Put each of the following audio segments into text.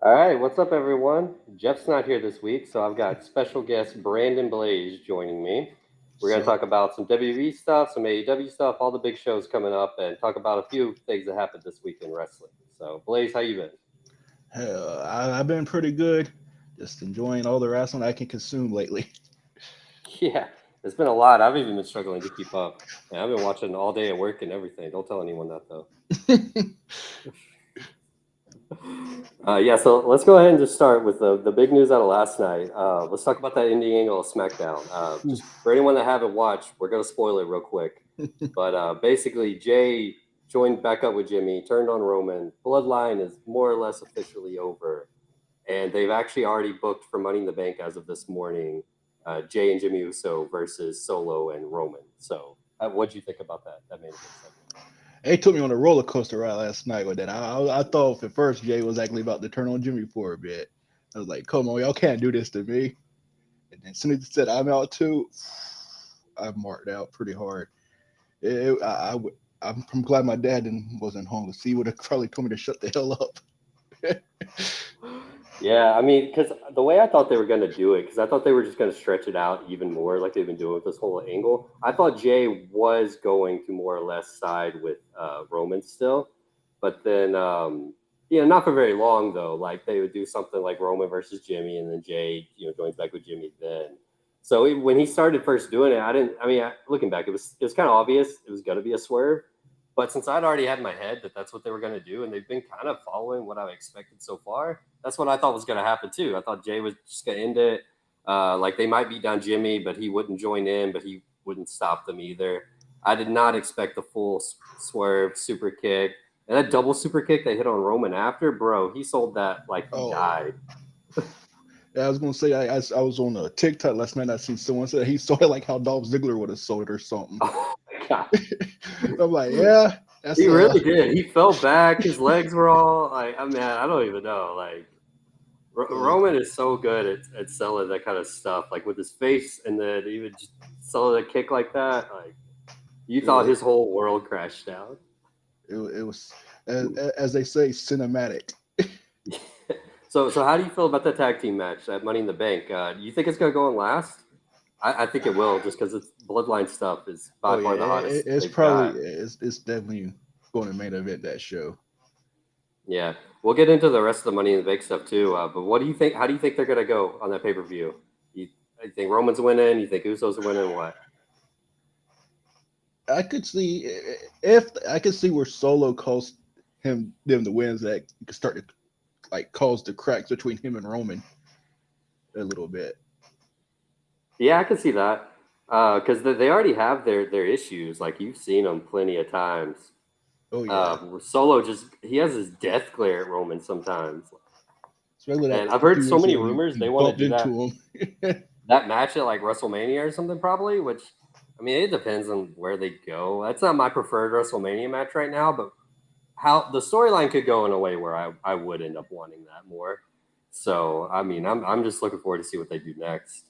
All right, what's up, everyone? Jeff's not here this week, so I've got special guest Brandon Blaze joining me. We're going to So talk about some WWE stuff, some AEW stuff, all the big shows coming up, and talk about a few things that happened this week in wrestling. So, Blaze, how you been? I've been pretty good, just enjoying all the wrestling I can consume lately. Yeah, it's been a lot. I've even been struggling to keep up. And I've been watching all day at work and everything. Don't tell anyone that, though. Yeah, so let's go ahead and just start with the big news out of last night. Let's talk about that indie angle of SmackDown. Just Oof. for anyone that haven't watched, we're going to spoil it real quick. But basically, Jay joined back up with Jimmy, turned on Roman. Bloodline is more or less officially over. And they've actually already booked for Money in the Bank as of this morning, Jay and Jimmy Uso versus Solo and Roman. So, what do you think about that main event segment? They took me on a roller coaster ride last night with that. I thought at first Jay was actually about to turn on Jimmy for a bit. I was like, "Come on, y'all can't do this to me." And then as soon as he said I'm out too, I marked out pretty hard. It, I'm glad my dad wasn't home because he would have probably told me to shut the hell up. Yeah, I mean, because the way I thought they were going to do it, because I thought they were just going to stretch it out even more, like they've been doing with this whole angle. I thought Jay was going to more or less side with Roman still, but then, not for very long though. Like they would do something like Roman versus Jimmy, and then Jay, joins back with Jimmy then. So when he started first doing it, I didn't. I mean, looking back, it was kind of obvious it was going to be a swerve. But since I'd already had in my head that that's what they were going to do, and they've been kind of following what I expected so far, that's what I thought was going to happen too. I thought Jay was just going to end it. Like they might beat down Jimmy, but he wouldn't join in, but he wouldn't stop them either. I did not expect the full swerve super kick. And that double super kick they hit on Roman after, bro, he sold that like he Oh, died. yeah, I was gonna say I was on a TikTok last night. I seen someone said he saw it like how Dolph Ziggler would have sold it or something. Oh my god, I'm like, yeah, he that's really did. He fell back. His legs were all like, I mean, I don't even know. Like uh, Roman is so good at selling that kind of stuff, like with his face, and then even just selling a kick like that. Like you thought it, his whole world crashed down. it was as they say, cinematic. So how do you feel about the tag team match at Money in the Bank? Do you think it's gonna go on last? I think it will, just because it's bloodline stuff is by Oh yeah, far the hottest it's they've probably got. it's definitely going to main event that show. Yeah, we'll get into the rest of the Money in the Bank stuff too. But what do you think? How do you think they're gonna go on that pay per view? You think Roman's winning? You think Usos winning? What? I could see if I could see where Solo caused them the wins that could start to like cause the cracks between him and Roman a little bit. Yeah, I can see that because they already have their issues. Like you've seen them plenty of times. Oh yeah, Solo just he has his death glare at Roman sometimes, especially and that I've a heard few so weeks many ago rumors he they want to bumped do that into him. that match at like WrestleMania or something probably. Which I mean, it depends on where they go. That's not my preferred WrestleMania match right now, but how the storyline could go in a way where I would end up wanting that more. So I mean, I'm just looking forward to see what they do next.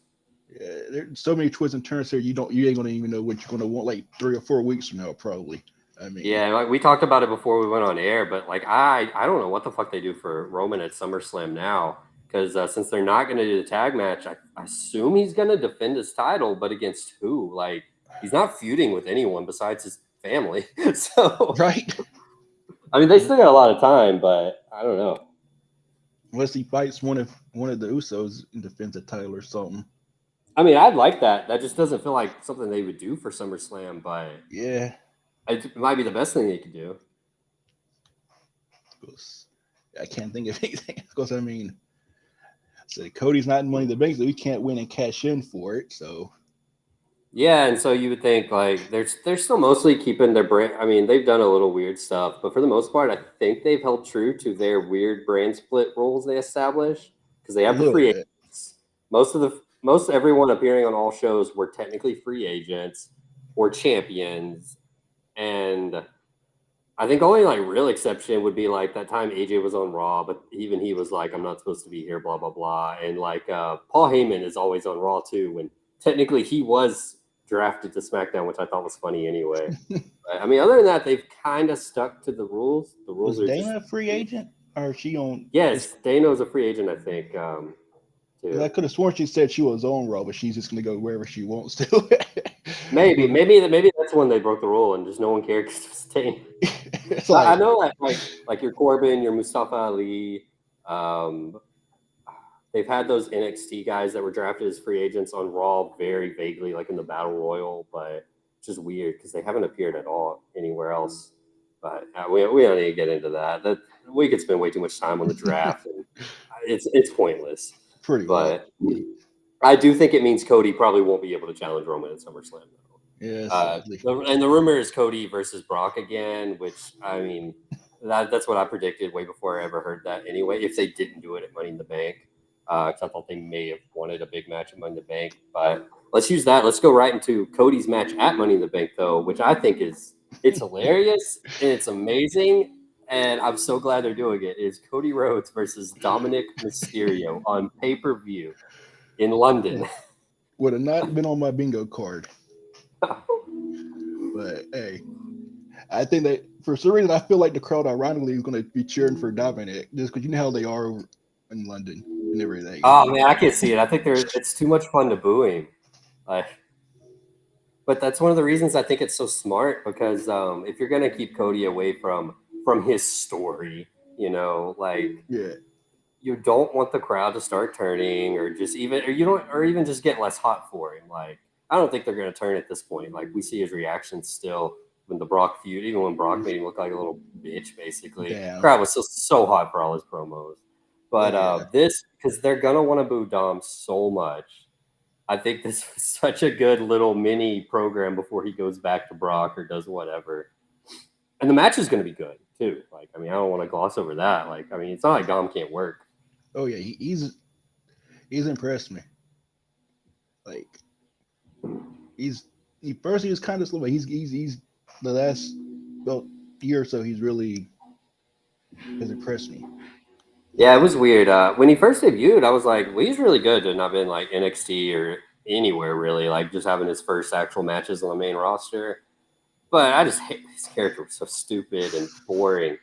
Yeah, there's so many twists and turns here. You ain't gonna even know what you're gonna want like 3 or 4 weeks from now probably. I mean, Yeah, like we talked about it before we went on air, but like I don't know what the fuck they do for Roman at SummerSlam now because since they're not going to do the tag match, I assume he's going to defend his title, but against who? Like he's not feuding with anyone besides his family. So right? I mean, they still got a lot of time, but I don't know. Unless he fights one of the Usos and defends the title or something. I mean, I'd like that. That just doesn't feel like something they would do for SummerSlam, but Yeah, it might be the best thing they could do. because I can't think of anything. Because I mean, so Cody's not in Money in the Bank, so he can't win and cash in for it. So Yeah, and so you would think like they're still mostly keeping their brand. I mean, they've done a little weird stuff, but for the most part, I think they've held true to their weird brand split rules they established because they a have the little free bit. agents. Most everyone appearing on all shows were technically free agents or champions, and I think only like real exception would be like that time AJ was on Raw, but even he was like, "I'm not supposed to be here," blah blah blah. And like Paul Heyman is always on Raw too, when technically he was drafted to SmackDown, which I thought was funny anyway. But, I mean, other than that, they've kind of stuck to the rules. The rules Was are just Dana a free agent? Or she on? Yes, Dano's a free agent, I think. I Too. could have sworn she said she was on Raw, but she's just gonna go wherever she wants to. Maybe, But maybe that's when they broke the rule and just no one cared because it was Dana. it's I like, know that like your Corbin, your Mustafa Ali, um, they've had those NXT guys that were drafted as free agents on Raw very vaguely, like in the Battle Royal, but it's just weird because they haven't appeared at all anywhere else. But we don't need to get into that. That we could spend way too much time on the draft, and it's pointless. pretty much. But I do think it means Cody probably won't be able to challenge Roman at SummerSlam. Yeah, sadly. And the rumor is Cody versus Brock again, which I mean, that's what I predicted way before I ever heard that. Anyway, if they didn't do it at Money in the Bank, because I thought they may have wanted a big match at Money in the Bank. But let's use that. Let's go right into Cody's match at Money in the Bank, though, which I think it's hilarious and it's amazing. And I'm so glad they're doing it. Is Cody Rhodes versus Dominic Mysterio on pay-per-view in London. Would have not been on my bingo card. But hey, I think that for some reason I feel like the crowd ironically is going to be cheering for Dominic just because you know how they are in London and everything. Oh man, I can see it. I think it's too much fun to boo him. Like, but that's one of the reasons I think it's so smart because if you're gonna keep Cody away from his story, like Yeah, you don't want the crowd to start turning or just even or you don't or even just get less hot for him. Like I don't think they're gonna turn at this point. Like we see his reaction still when the Brock feud, even when Brock made him look like a little bitch, basically. damn. Crowd was so hot for all his promos. But Oh yeah, this because they're gonna want to boo Dom so much. I think this was such a good little mini program before he goes back to Brock or does whatever. And the match is going to be good too. Like, I mean, I don't want to gloss over that. Like, I mean, it's not like Dom can't work. oh yeah. He's impressed me. Like he first he was kind of slow, but he's the last well year or so he's really has impressed me. Yeah, it was weird. When he first debuted, I was like, well, he's really good to not been like NXT or anywhere really, like just having his first actual matches on the main roster. But I just hate his character was so stupid and boring.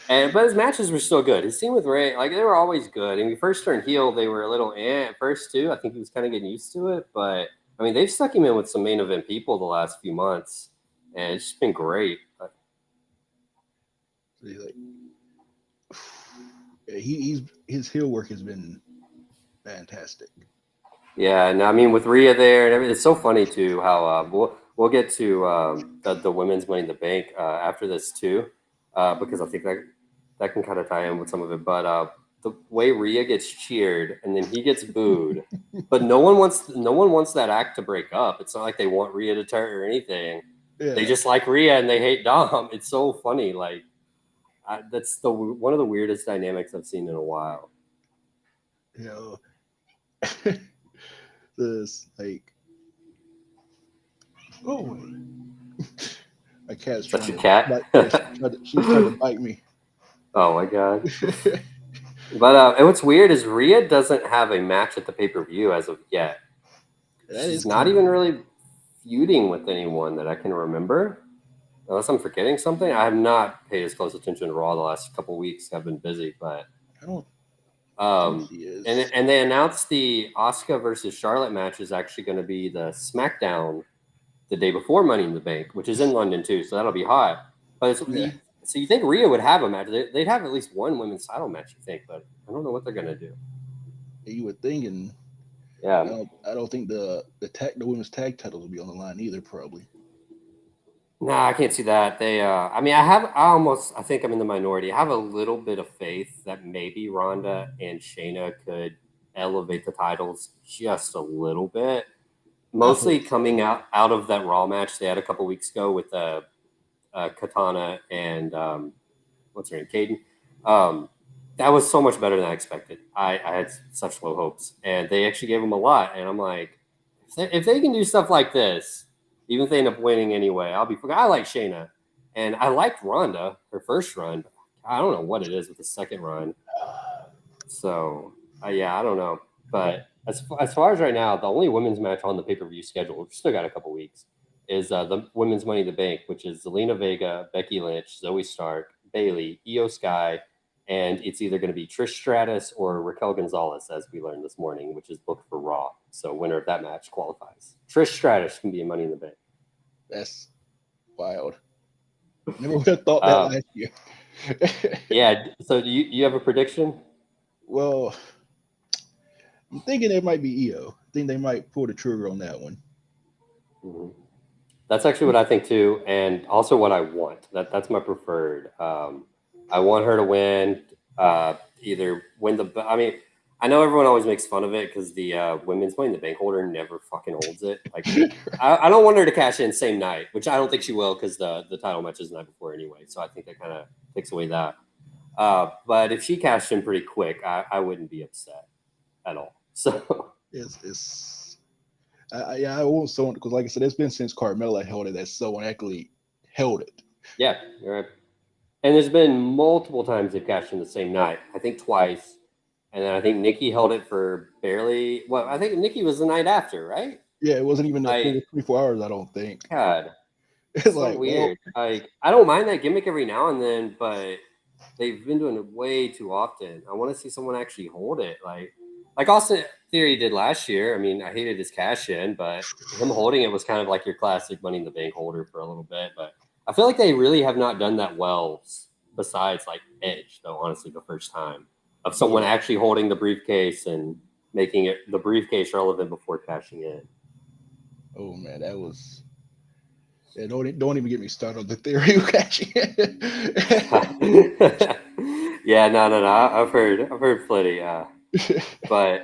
But his matches were still good. His team with Ray, like they were always good. And when he first turned heel, they were a little at first too. I think he was kind of getting used to it. But I mean, they've stuck him in with some main event people the last few months, and it's just been great. So he's like he's his heel work has been fantastic. Yeah, and I mean with Rhea there and everything, it's so funny too how we'll get to the women's Money in the Bank after this too, because I think that can kind of tie in with some of it. But the way Rhea gets cheered and then he gets booed, but no one wants that act to break up. It's not like they want Rhea to turn or anything. Yeah, They just like Rhea and they hate Dom. It's so funny. Like that's the one of the weirdest dynamics I've seen in a while. you know, this like oh my cat's Is that trying your to cat? bite. Yeah, she's trying to bite me. Oh my god. But and what's weird is Rhea doesn't have a match at the pay per view as of yet. That She's is not kind even of really feuding with anyone that I can remember. Unless I'm forgetting something, I have not paid as close attention to Raw the last couple weeks. I've been busy, but I don't think um, she is. and they announced the Asuka versus Charlotte match is actually going to be the SmackDown the day before Money in the Bank, which is in London too, so that'll be hot. But Yeah, so you think Rhea would have a match? They'd have at least one women's title match, you think? But I don't know what they're going to do. you would think, and Yeah, I don't think the women's tag titles will be on the line either. Probably. no, I can't see that. I mean, I think I'm in the minority. I have a little bit of faith that maybe Ronda and Shayna could elevate the titles just a little bit. I Mostly hope so. coming out of that Raw match they had a couple weeks ago with Katana and what's her name, Caden. Um, that was so much better than I expected. I had such low hopes, and they actually gave them a lot. And I'm like, if they can do stuff like this, even if they end up winning anyway, I'll be. I like Shayna, and I liked Ronda her first run. I don't know what it is with the second run. So yeah, I don't know. But as far as right now, the only women's match on the pay per view schedule, we've still got a couple weeks, is the women's Money in the Bank, which is Zelina Vega, Becky Lynch, Zoe Stark, Bailey, Io Sky, And it's either going to be Trish Stratus or Raquel Gonzalez, as we learned this morning, which is booked for Raw. So winner of that match qualifies. Trish Stratus can be a Money in the Bank. That's wild. Never would have thought that last year. Yeah. So do you have a prediction? Well, I'm thinking it might be Io. I think they might pull the trigger on that one. Mm-hmm. That's actually what I think too, and also what I want. That's my preferred. I want her to win. Either win the. I mean, I know everyone always makes fun of it because the women's Money in the Bank holder never fucking holds it. Like, I don't want her to cash in same night, which I don't think she will because the title match is the night before anyway. So I think that kind of takes away that. But if she cashed in pretty quick, I wouldn't be upset at all. So I want someone because, like I said, it's been since Carmella held it that someone actually held it. Yeah, you're right. And there's been multiple times they've cashed in the same night. I think twice. And then I think Nikki held it for barely. Well, I think Nikki was the night after, right? Yeah, it wasn't even a full 24 hours, I don't think. God. It's so like weird. Like, I don't mind that gimmick every now and then, but they've been doing it way too often. I want to see someone actually hold it. Like Austin Theory did last year. I mean, I hated his cash in, but him holding it was kind of like your classic Money in the Bank holder for a little bit. But I feel like they really have not done that well besides like Edge, though, honestly, the first time of someone actually holding the briefcase and making it the briefcase relevant before cashing in. Oh man, that was. Yeah, don't even get me started on the Theory of cashing in. Yeah, no. I've heard plenty. But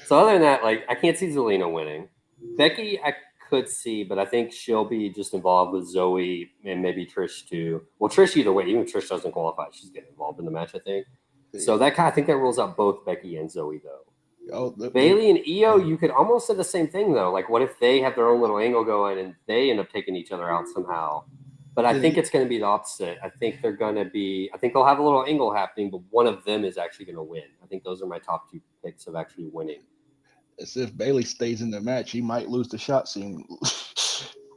so other than that, like I can't see Zelina winning. Becky, I could see, but I think she'll be just involved with Zoe and maybe Trish too. Well, Trish either way, even if Trish doesn't qualify, she's getting involved in the match, I think. So I think that rules out both Becky and Zoe though. Bailey and Io, you could almost say the same thing though. Like, what if they have their own little angle going and they end up taking each other out somehow? But I think it's going to be the opposite. I think they'll have a little angle happening, but one of them is actually going to win. I think those are my top two picks of actually winning. As if Bailey stays in the match, he might lose the Shotzi.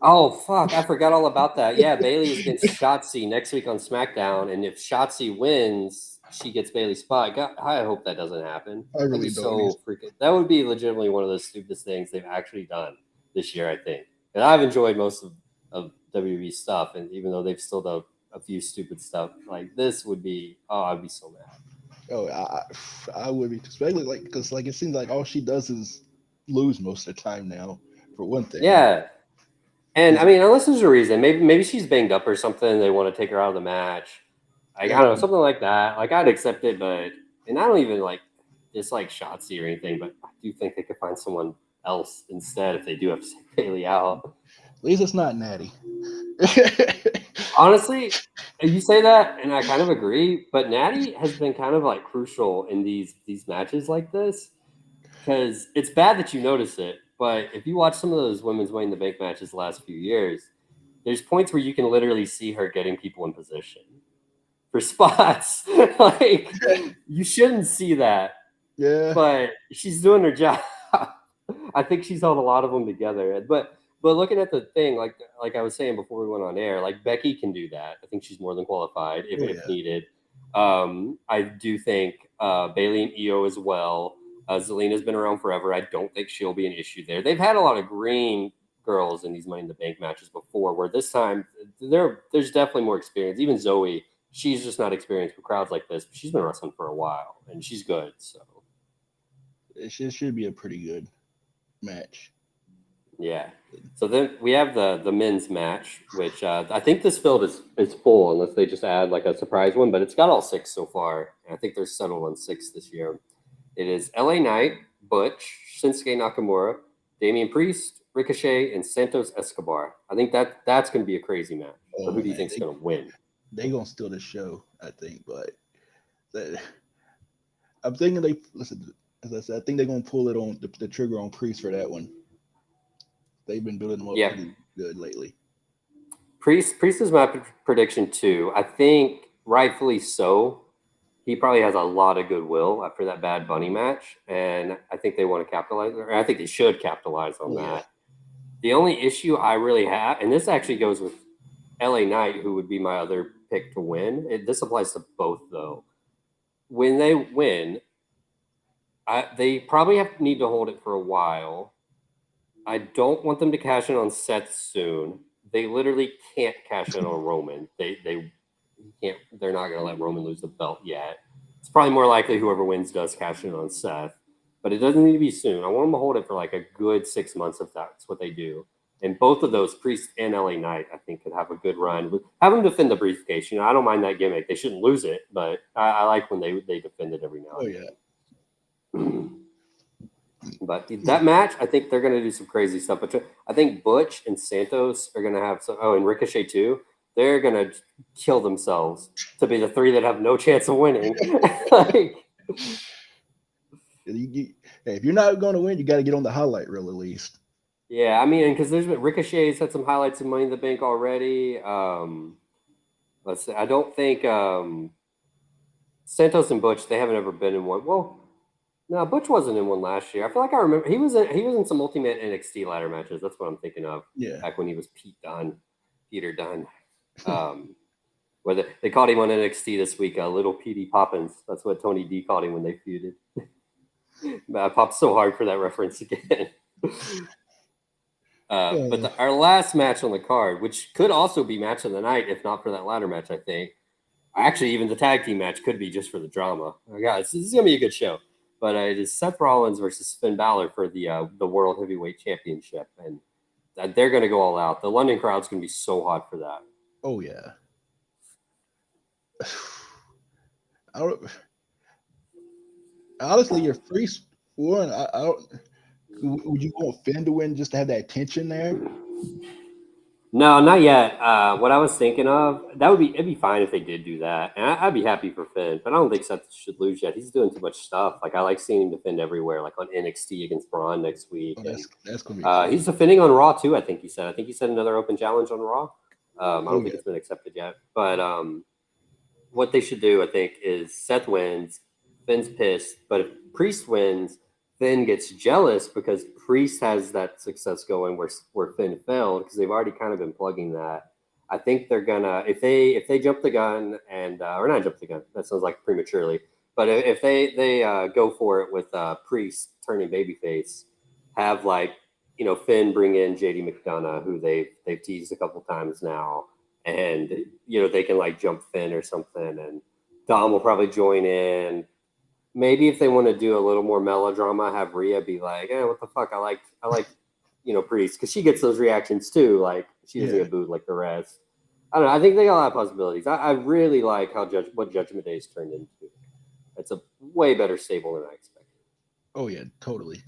Oh, fuck. I forgot all about that. Yeah, Bailey is against Shotzi next week on SmackDown. And if Shotzi wins, she gets Bailey's spot. God, I hope that doesn't happen. I really don't. That would be legitimately one of the stupidest things they've actually done this year, I think. And I've enjoyed most of WWE stuff. And even though they've still done a few stupid stuff, like this would be, I'd be so mad. Oh, I would be, especially because it seems like all she does is lose most of the time now, for one thing. Yeah. And I mean, unless there's a reason, maybe she's banged up or something, they want to take her out of the match. I don't know, something like that. Like, I'd accept it, and I don't even dislike Shotzi or anything, but I do think they could find someone else instead if they do have to take Bailey out. At least it's not Natty. Honestly, you say that, and I kind of agree, but Natty has been kind of crucial in these matches like this because it's bad that you notice it. But if you watch some of those women's Money in the Bank matches the last few years, there's points where you can literally see her getting people in position for spots. You shouldn't see that. Yeah. But she's doing her job. I think she's held a lot of them together. But looking at the thing, like I was saying before we went on air, Becky can do that. I think she's more than qualified if needed. I do think Bailey and Io as well. Zelina's been around forever. I don't think she'll be an issue there. They've had a lot of green girls in these Money in the Bank matches before, where this time there's definitely more experience. Even Zoe, she's just not experienced with crowds like this, but she's been wrestling for a while, and she's good. So it should be a pretty good match. Yeah. So then we have the men's match, which I think this field is full unless they just add a surprise one, but it's got all 6 so far. And I think they're settled on 6 this year. It is LA Knight, Butch, Shinsuke Nakamura, Damian Priest, Ricochet, and Santos Escobar. I think that's going to be a crazy match. So who do you think is going to win? They're going to steal the show, I think. But I'm thinking as I said, I think they're going to pull it on the trigger on Priest for that one. They've been building them up pretty good lately. Priest is my prediction too. I think rightfully so. He probably has a lot of goodwill after that Bad Bunny match, and I think they want to capitalize. Or I think they should capitalize on that. The only issue I really have, and this actually goes with LA Knight, who would be my other pick to win. This applies to both though. when they win, they probably need to hold it for a while. I don't want them to cash in on Seth soon. They literally can't cash in on Roman. They can't. They're not going to let Roman lose the belt yet. It's probably more likely whoever wins does cash in on Seth, but it doesn't need to be soon. I want them to hold it for like a good 6 months if that's what they do. And both of those, Priest and LA Knight, I think could have a good run. Have them defend the briefcase. I don't mind that gimmick. They shouldn't lose it, but I like when they defend it every now and then. But that match, I think they're going to do some crazy stuff. But I think Butch and Santos are going to have some. Oh, and Ricochet too. They're going to kill themselves to be the three that have no chance of winning. If you're not going to win, you got to get on the highlight reel at least. Yeah, I mean, because there's been Ricochet's had some highlights in Money in the Bank already. Let's see. I don't think Santos and Butch, they haven't ever been in one. Well, no, Butch wasn't in one last year. I feel like I remember he was in some Ultimate NXT ladder matches. That's what I'm thinking of. Yeah, back when he was Peter Dunne. Where they called him on NXT this week, Little Petey Poppins. That's what Tony D called him when they feuded. I popped so hard for that reference again. But our last match on the card, which could also be match of the night, if not for that ladder match, I think. Actually, even the tag team match could be just for the drama. Oh, guys, this is gonna be a good show. But it is Seth Rollins versus Finn Balor for the World Heavyweight Championship, and they're going to go all out. The London crowd's going to be so hot for that. Oh yeah. Honestly, your Priest one, I don't. Would you want Finn to win just to have that tension there? No, not yet. What I was thinking of, it'd be fine if they did do that. And I'd be happy for Finn, but I don't think Seth should lose yet. He's doing too much stuff. Like, I like seeing him defend everywhere, like on NXT against Braun next week. Oh, that's going to be he's defending on Raw too, I think he said. I think he said another open challenge on Raw. I don't think it's been accepted yet. But what they should do, I think, is Seth wins, Finn's pissed, but if Priest wins, Finn gets jealous because Priest has that success going where Finn failed, because they've already kind of been plugging that. I think they're gonna, if they jump the gun and or not jump the gun, that sounds like prematurely, but if they go for it with Priest turning babyface, have Finn bring in JD McDonough, who they've teased a couple times now, and they can jump Finn or something, and Dom will probably join in. Maybe if they want to do a little more melodrama, have Rhea be like, what the fuck? I like Priest, because she gets those reactions too. Like, she doesn't get booed like the rest. I don't know. I think they got a lot of possibilities. I really like what Judgment Day's turned into. It's a way better stable than I expected. Oh yeah, totally.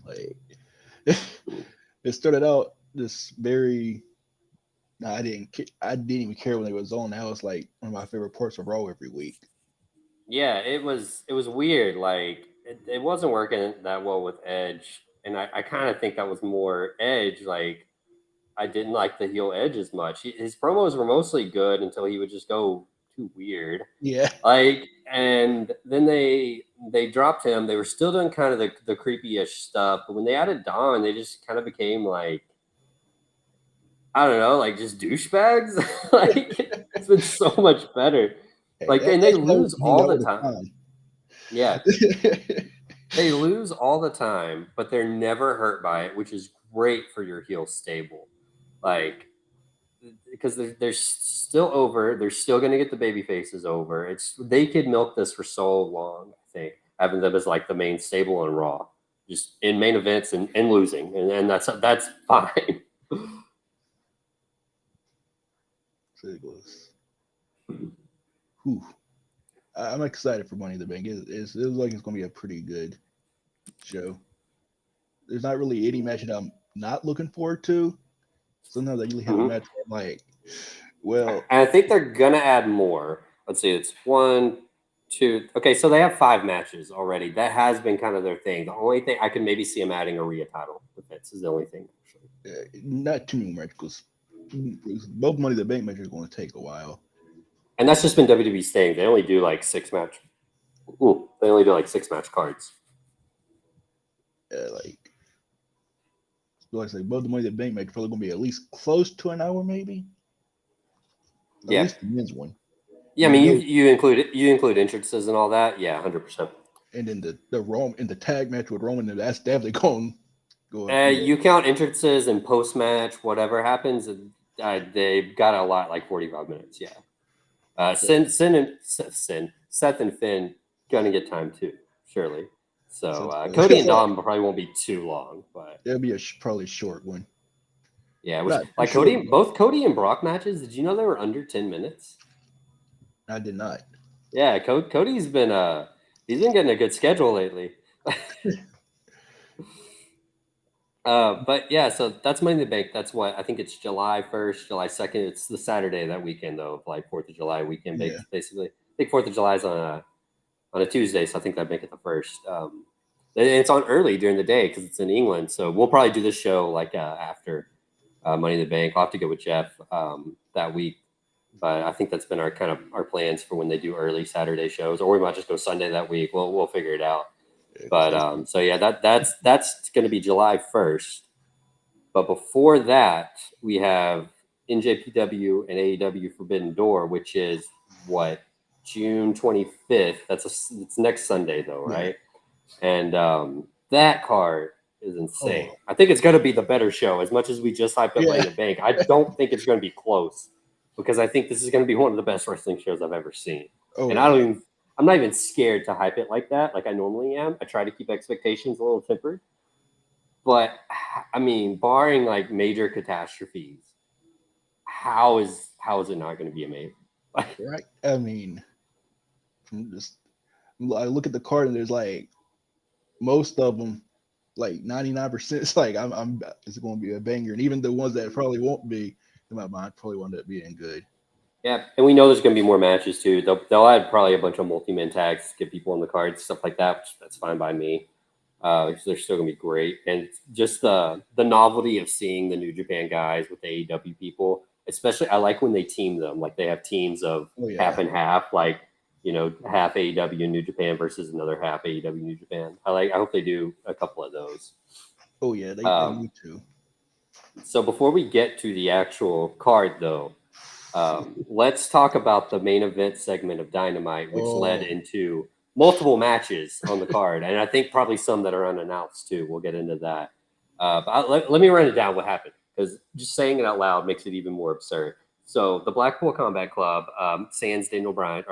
It started out this very. No, I didn't even care when it was on. That was like one of my favorite parts of Raw every week. Yeah, it was weird. Like, it wasn't working that well with Edge, and I kind of think that was more Edge. Like, I didn't like the heel Edge as much. His promos were mostly good until he would just go too weird. Yeah. And then they dropped him. They were still doing kind of the creepy-ish stuff, but when they added Dawn, they just kind of became like, I don't know, like just douchebags. It's been so much better. And they lose all the time. Yeah. They lose all the time, but they're never hurt by it, which is great for your heel stable. Because they're still over. They're still going to get the baby faces over. They could milk this for so long, I think, having them as the main stable on Raw, just in main events and losing. And that's fine. I'm excited for Money in the Bank. It looks like it's going to be a pretty good show. There's not really any match that I'm not looking forward to. Sometimes I usually have a match where I'm like, well. And I think they're going to add more. Let's see. It's 1, 2. Okay, so they have 5 matches already. That has been kind of their thing. The only thing I can maybe see them adding a Rhea title defense is the only thing, actually. Not too many matches, because both Money in the Bank matches are going to take a while. And that's just been WWE's thing. They only do 6 match. They only do 6 match cards. Like I say, both the Money in the Bank match probably going to be at least close to an hour, maybe. At least the men's one. Yeah, I mean, you include entrances and all that. Yeah, 100%. And then the Rome in the tag match with Roman, that's definitely going You count entrances and post match, whatever happens, they've got a lot like 45 minutes. Yeah. Seth and Finn gonna get time too, surely. So Cody and Dom probably won't be too long, but it'll be probably a short one. Yeah, which, like both Cody and Brock matches. Did you know they were under 10 minutes? I did not. Yeah, Cody's been he's been getting a good schedule lately. But yeah, so that's Money in the Bank. That's what I think it's July 1st, July 2nd. It's the Saturday that weekend though, like 4th of July weekend. Yeah. Basically, I think 4th of July is on a Tuesday, so I think that'd make it the first. It's on early during the day because it's in England, so we'll probably do this show like after Money in the Bank. I'll have to go with Jeff that week, but I think that's been our plans for when they do early Saturday shows, or we might just go Sunday that week. We'll figure it out. But so yeah, that's going to be July 1st. But before that, we have NJPW and AEW Forbidden Door, which is what, June 25th. It's next Sunday though, right? Yeah. And that card is insane. I think it's going to be the better show. As much as we just hyped up Money in the Bank, I don't think it's going to be close because I think this is going to be one of the best wrestling shows I've ever seen. I'm not even scared to hype it like that, like I normally am. I try to keep expectations a little tempered. But I mean, barring like major catastrophes, how is it not going to be amazing? Right. I mean, I look at the card and there's like most of them, like 99%. It's like it's going to be a banger, and even the ones that probably won't be, in my mind, probably wind up being good. Yeah, and we know there's going to be more matches too. They'll add probably a bunch of multi-man tags, get people on the cards, stuff like that. That's fine by me. They're still going to be great, and just the novelty of seeing the New Japan guys with the AEW people, especially I like when they team them. Like they have teams of half and half, like half AEW New Japan versus another half AEW New Japan. I hope they do a couple of those. Oh yeah, they need to. So before we get to the actual card, though. Let's talk about the main event segment of Dynamite, which led into multiple matches on the card, and I think probably some that are unannounced too. We'll get into that. But let me run it down what happened, because just saying it out loud makes it even more absurd. So the Blackpool Combat Club, sans Brian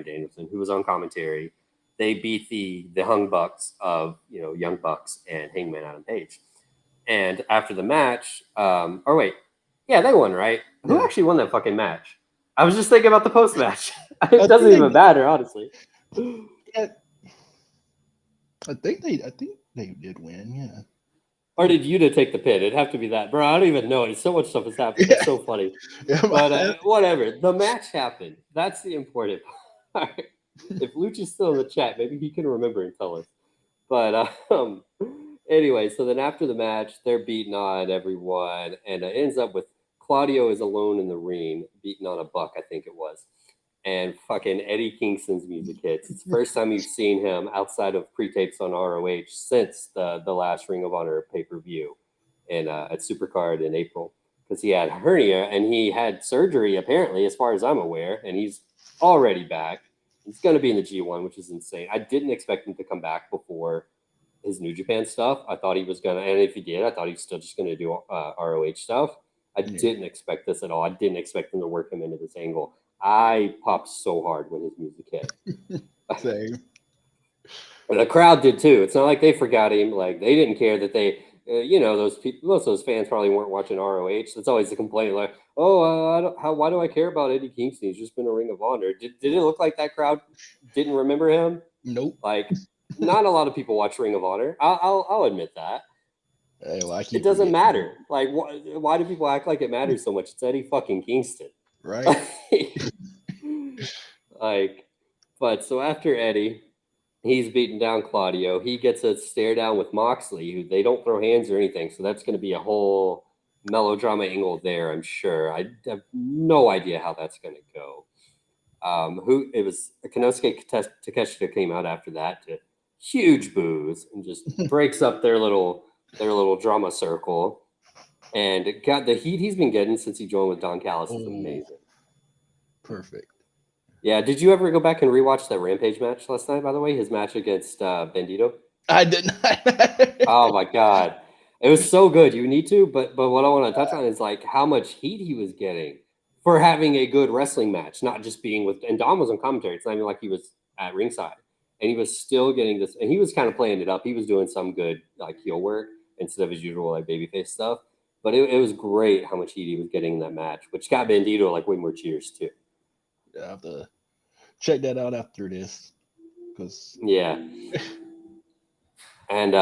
Danielson, who was on commentary, they beat the Young Bucks of Young Bucks and Hangman Adam Page. And after the match, yeah, they won, right? Yeah. Who actually won that fucking match? I was just thinking about the post match. It doesn't even matter, honestly. Yeah. I think they did win, yeah. Or did Yuta take the pin? It'd have to be that, bro. I don't even know. So much stuff has happened. It's so funny. Yeah, but whatever. The match happened. That's the important part. If Lucha's still in the chat, maybe he can remember and tell us. But anyway, so then after the match, they're beating on everyone, and it ends up with Claudio is alone in the ring, beating on a Buck, I think it was. And fucking Eddie Kingston's music hits. It's the first time you've seen him outside of pre-tapes on ROH since the last Ring of Honor pay-per-view at Supercard in April, because he had hernia and he had surgery, apparently, as far as I'm aware, and he's already back. He's going to be in the G1, which is insane. I didn't expect him to come back before his New Japan stuff. I thought he was going to, and if he did, I thought he was still just going to do ROH stuff. I didn't expect this at all. I didn't expect them to work him into this angle. I popped so hard when his music hit. Same. The crowd did too. It's not like they forgot him. Like they didn't care that they, those people, most of those fans probably weren't watching ROH. That's always the complaint. Like, why do I care about Eddie Kingston? He's just been a Ring of Honor. Did it look like that crowd didn't remember him? Nope. Like, not a lot of people watch Ring of Honor. I'll admit that. Hey, well, it doesn't matter. Like, why do people act like it matters so much? It's Eddie fucking Kingston. Right. But so after Eddie, he's beating down Claudio. He gets a stare down with Moxley, who they don't throw hands or anything. So that's going to be a whole melodrama angle there, I'm sure. I have no idea how that's going to go. It was Konosuke Takeshita came out after that to huge boos and just breaks up their little drama circle. And the heat he's been getting since he joined with Don Callis is amazing. Perfect. Yeah. Did you ever go back and rewatch that Rampage match last night? By the way, his match against Bandito. I did Oh not. my god, it was so good. You need to, but what I want to touch on is like how much heat he was getting for having a good wrestling match, not just being with. And Dom was on commentary. It's not even like he was at ringside, and he was still getting this. And he was kind of playing it up. He was doing some good like heel work instead of his usual like babyface stuff. But it was great how much heat he was getting in that match, which got Bandito like way more cheers too. I have to check that out after this because Yeah. And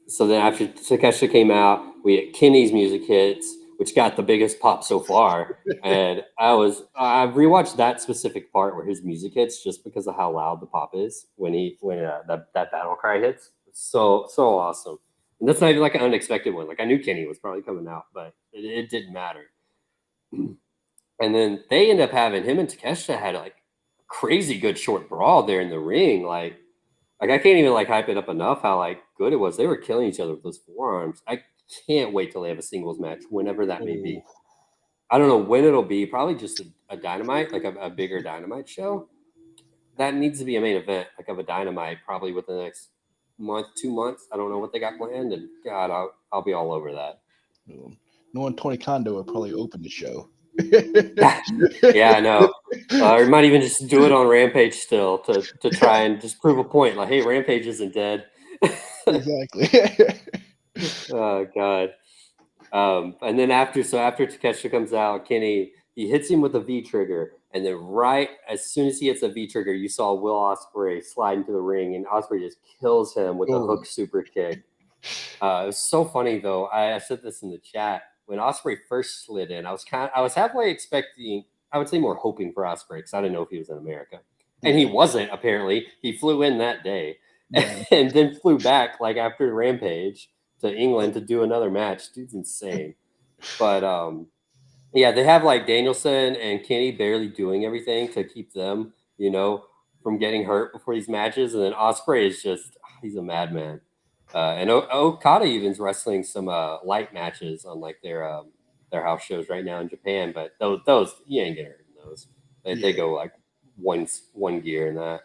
so then after Takeshita came out, we had Kenny's music hits, which got the biggest pop so far. And I rewatched that specific part where his music hits just because of how loud the pop is when that battle cry hits. So awesome. And that's not even like an unexpected one. Like I knew Kenny was probably coming out, but it didn't matter. And then they end up having him and Takeshita had like crazy good short brawl there in the ring. Like I can't even like hype it up enough how like good it was. They were killing each other with those forearms. I can't wait till they have a singles match, whenever that may be. I don't know when it'll be. Probably just a dynamite, like a bigger dynamite show. That needs to be a main event, like of a dynamite, probably within the next month, 2 months. I don't know what they got planned, and God, I'll be all over that. knowing Tony Kondo would probably open the show. Yeah, I know. Or might even just do it on Rampage still to try and just prove a point. Like, hey, Rampage isn't dead. Exactly. Oh God. And then after Takeshita comes out, Kenny he hits him with a V trigger, and then right as soon as he hits a V trigger, you saw Will Ospreay slide into the ring, and Ospreay just kills him with a hook super kick. It was so funny though. I said this in the chat when Ospreay first slid in. I was halfway expecting. I would say more hoping for Ospreay because I didn't know if he was in America, and he wasn't. Apparently, he flew in that day, and then flew back like after Rampage to England to do another match. Dude's insane. But yeah, they have like Danielson and Kenny barely doing everything to keep them, from getting hurt before these matches, and then Ospreay is just he's a madman. And Okada even's wrestling some light matches on like their house shows right now in Japan, but those you ain't getting hurt in those. They go like one gear in that.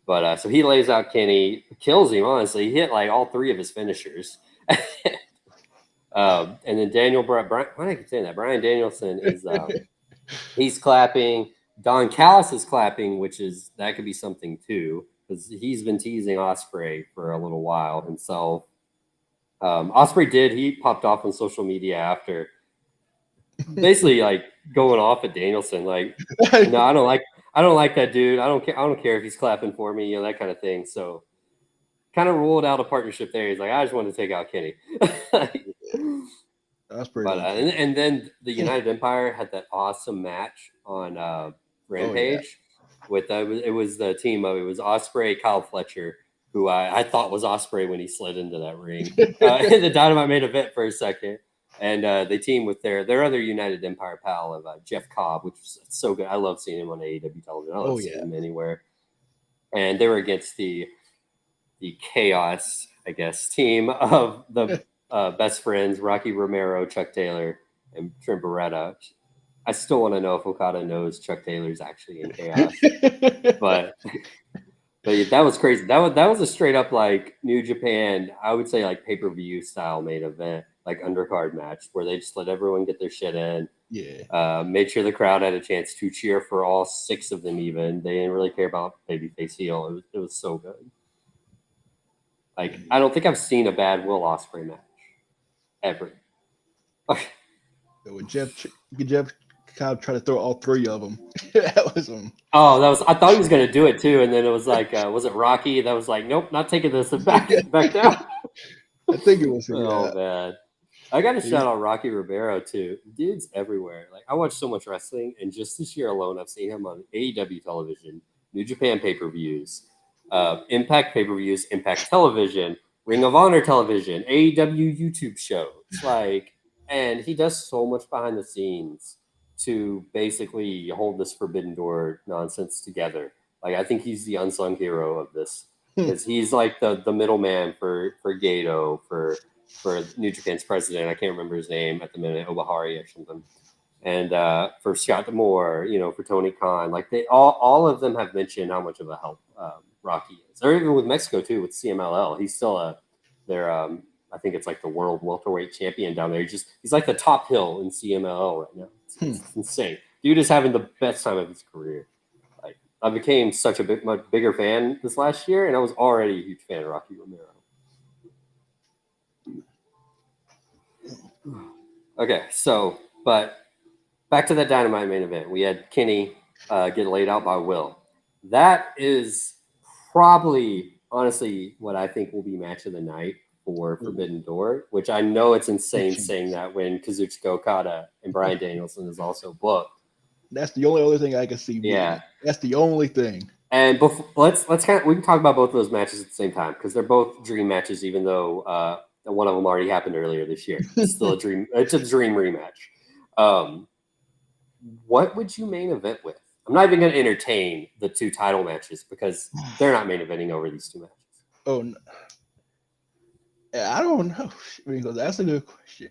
But so he lays out Kenny, kills him. Honestly, he hit like all three of his finishers. And then Brian, why do I keep saying that? Brian Danielson is he's clapping. Don Callis is clapping, that could be something too, because he's been teasing Ospreay for a little while himself. Ospreay he popped off on social media after basically like going off at Danielson, like, no, I don't like that dude. I don't care if he's clapping for me, that kind of thing. So kind of ruled out a partnership there. He's like, I just wanted to take out Kenny. That's pretty. But and then the United Empire had that awesome match on Rampage with it was the team of it was Ospreay, Kyle Fletcher, who I thought was Ospreay when he slid into that ring. The Dynamite main event for a second, and they team with their other United Empire pal of Jeff Cobb, which was so good. I love seeing him on AEW television. I love seeing him anywhere. And they were against the Chaos, I guess, team of the best friends, Rocky Romero, Chuck Taylor, and Trent Beretta. I still want to know if Okada knows Chuck Taylor's actually in Chaos. but that was crazy. That was a straight up like New Japan, I would say like pay-per-view style main event, like undercard match where they just let everyone get their shit in. Yeah. Made sure the crowd had a chance to cheer for all six of them even. They didn't really care about babyface heel. It was so good. Like, I don't think I've seen a bad Will Ospreay match ever. With Jeff kind of try to throw all three of them. That was him. Oh, I thought he was going to do it too, and then it was like, was it Rocky? That was like, nope, not taking this back down. I think it was him. Oh man, I got to shout out Rocky Romero too. Dude's everywhere. Like I watch so much wrestling, and just this year alone, I've seen him on AEW television, New Japan pay-per-views, Impact pay-per-views, Impact Television, Ring of Honor television, AEW YouTube show. It's like, and he does so much behind the scenes to basically hold this Forbidden Door nonsense together. Like I think he's the unsung hero of this because he's like the middleman for Gato, for New Japan's president. I can't remember his name at the minute, Obahari or something. and for Scott D'Amore, for Tony Khan. Like they all of them have mentioned how much of a help Rocky is, or even with Mexico too with CMLL. He's still their I think it's like the world welterweight champion down there. He's like the top hill in CMLL right now. It's insane. Dude is having the best time of his career. Like I became such a much bigger fan this last year, and I was already a huge fan of Rocky Romero. Okay, but back to that Dynamite main event. We had Kenny get laid out by Will. That is probably, honestly, what I think will be match of the night for Forbidden Door, which I know it's insane saying that when Kazuchika Okada and Bryan Danielson is also booked. That's the only other thing I can see. Yeah, that's the only thing. And let's we can talk about both of those matches at the same time because they're both dream matches, even though one of them already happened earlier this year. It's still a dream. It's a dream rematch. What would you main event with? I'm not even going to entertain the two title matches because they're not main eventing over these two matches. Oh, no. I don't know. Because that's a good question.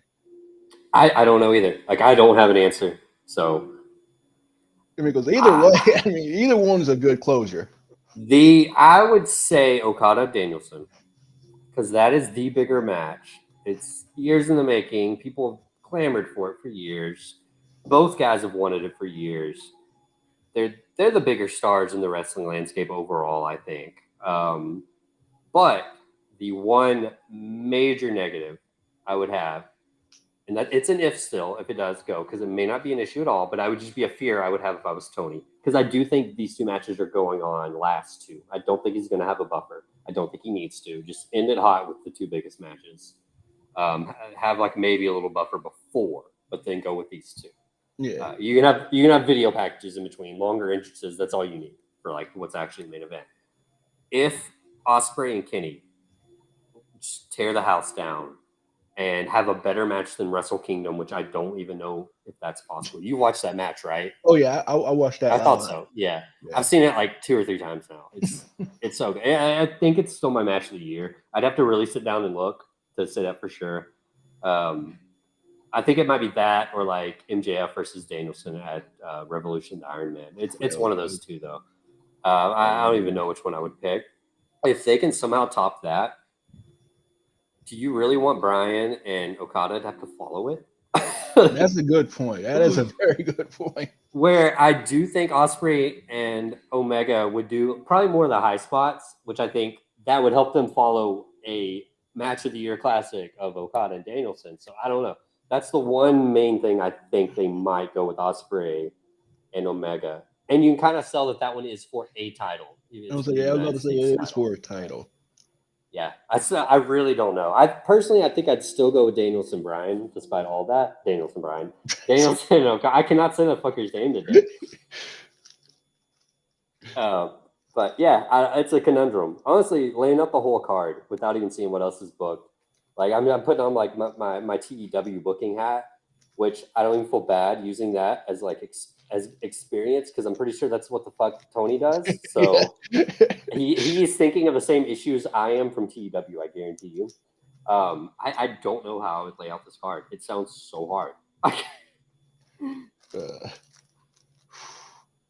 I don't know either. Like I don't have an answer. So because either way, either one's a good closure. I would say Okada Danielson because that is the bigger match. It's years in the making. People clamored for it for years. Both guys have wanted it for years. They're the bigger stars in the wrestling landscape overall, I think. But the one major negative I would have, and that it's an if still, if it does go, because it may not be an issue at all, but I would just be a fear I would have if I was Tony. Because I do think these two matches are going on last two. I don't think he's going to have a buffer. I don't think he needs to. Just end it hot with the two biggest matches. Have like maybe a little buffer before, but then go with these two. Yeah, you can have video packages in between, longer entrances. That's all you need for like what's actually the main event. If Ospreay and Kenny just tear the house down and have a better match than Wrestle Kingdom, which I don't even know if that's possible. You watched that match, right? Oh yeah, I watched that. I thought so. Yeah. I've seen it like 2 or 3 times now. It's so good. I think it's still my match of the year. I'd have to really sit down and look to say that for sure. I think it might be that or like MJF versus Danielson at Revolution to Iron Man. It's one of those two though. I don't even know which one I would pick. If they can somehow top that, do you really want Bryan and Okada to have to follow it? That's a good point. That is a very good point. Where I do think Ospreay and Omega would do probably more of the high spots, which I think that would help them follow a match of the year classic of Okada and Danielson. So I don't know. That's the one main thing I think they might go with Ospreay and Omega. And you can kind of sell that one is for a title. I was about to say it is for a title. Yeah, I really don't know. I think I'd still go with Danielson Bryan, despite all that. Danielson Bryan. Danielson, I cannot say that fucker's name today. But yeah, it's a conundrum. Honestly, laying up the whole card without even seeing what else is booked. Like I'm putting on like my TEW booking hat, which I don't even feel bad using that as like as experience because I'm pretty sure that's what the fuck Tony does. So he's thinking of the same issues I am from TEW. I guarantee you. I don't know how I would lay out this card. It sounds so hard.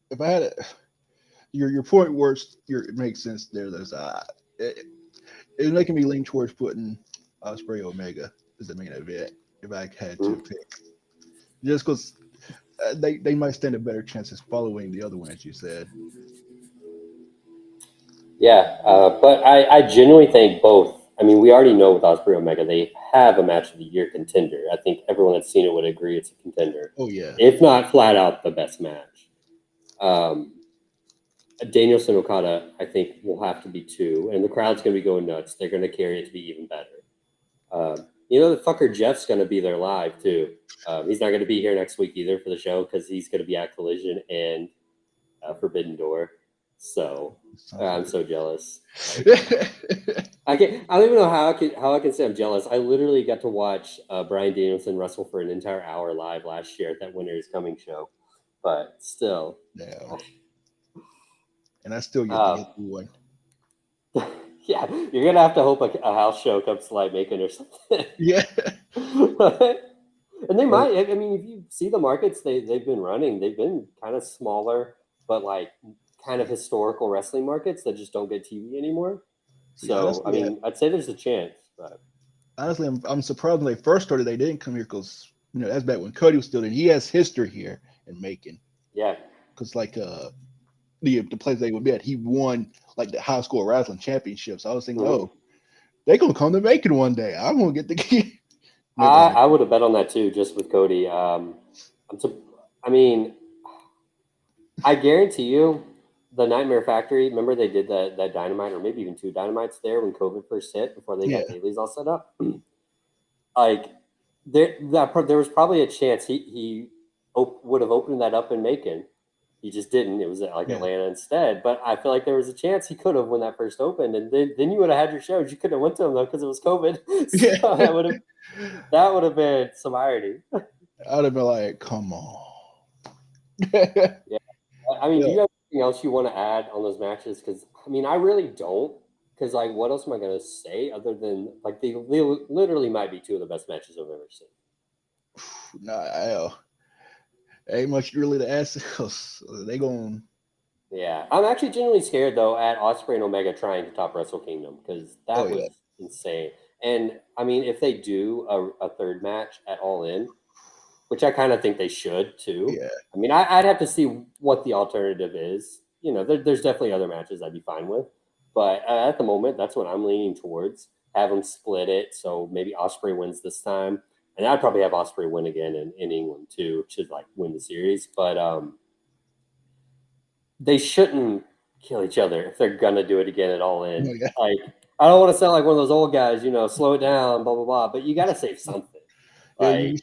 If I had your point works, it makes sense there. There's it's making me lean towards putting Ospreay Omega as the main event if I had to pick, just because they might stand a better chance of following the other one, as you said. Yeah, but I genuinely think both. I mean, we already know with Ospreay Omega they have a match of the year contender. I think everyone that's seen it would agree it's a contender. Oh yeah, if not flat out the best match. Danielson Okada, I think, will have to be 2, and the crowd's going to be going nuts. They're going to carry it to be even better. The fucker Jeff's going to be there live too. He's not going to be here next week either for the show because he's going to be at Collision and Forbidden Door. So I'm so jealous. I don't even know how I can say I'm jealous. I literally got to watch Bryan Danielson wrestle for an entire hour live last year at that Winter is Coming show, but still. Yeah. And I still get to get one. Yeah, you're gonna have to hope a house show comes to light making or something. Yeah. And they might. I mean, if you see the markets they've been running, they've been kind of smaller, but like kind of historical wrestling markets that just don't get TV anymore. See, So, I honestly, mean, I'd say there's a chance, but I'm surprised when they first started, they didn't come here because that's back when Cody was still in. He has history here in Macon yeah, because like the place they would be at, he won like the high school wrestling championships. I was thinking, Mhm. oh, they gonna come to Macon one day. I'm gonna get the key. Never I happened. would have bet on that too, just with Cody. I mean, I guarantee you, the Nightmare Factory. Remember they did that Dynamite, or maybe even two Dynamites there when COVID first hit before they Yeah, got dailies all set up. Like there was probably a chance he would have opened that up in Macon. He just didn't. It was like yeah, Atlanta instead. But I feel like there was a chance he could have when that first opened, and then you would have had your shows. You couldn't have went to them though because it was COVID. yeah. So that would have been some irony. I'd have been like, come on. Yeah. I mean, do Yeah, you have anything else you want to add on those matches? Because I mean, I really don't. Because like, what else am I gonna say other than like they literally might be two of the best matches I've ever seen. nah, ain't much really to ask because they going. Yeah, I'm actually genuinely scared though at Osprey and Omega trying to top Wrestle Kingdom because Oh that yeah, was insane. And I mean, if they do a third match at All In, which I kind of think they should too. yeah, I mean, I'd have to see what the alternative is. There's definitely other matches I'd be fine with, but at the moment, that's what I'm leaning towards. Have them split it, so maybe Osprey wins this time, and I'd probably have Osprey win again in England too, to like win the series. But they shouldn't kill each other if they're gonna do it again at All oh In. yeah. Like, I don't want to sound like one of those old guys, slow it down, blah blah blah. But you got to save something. Yeah, Like,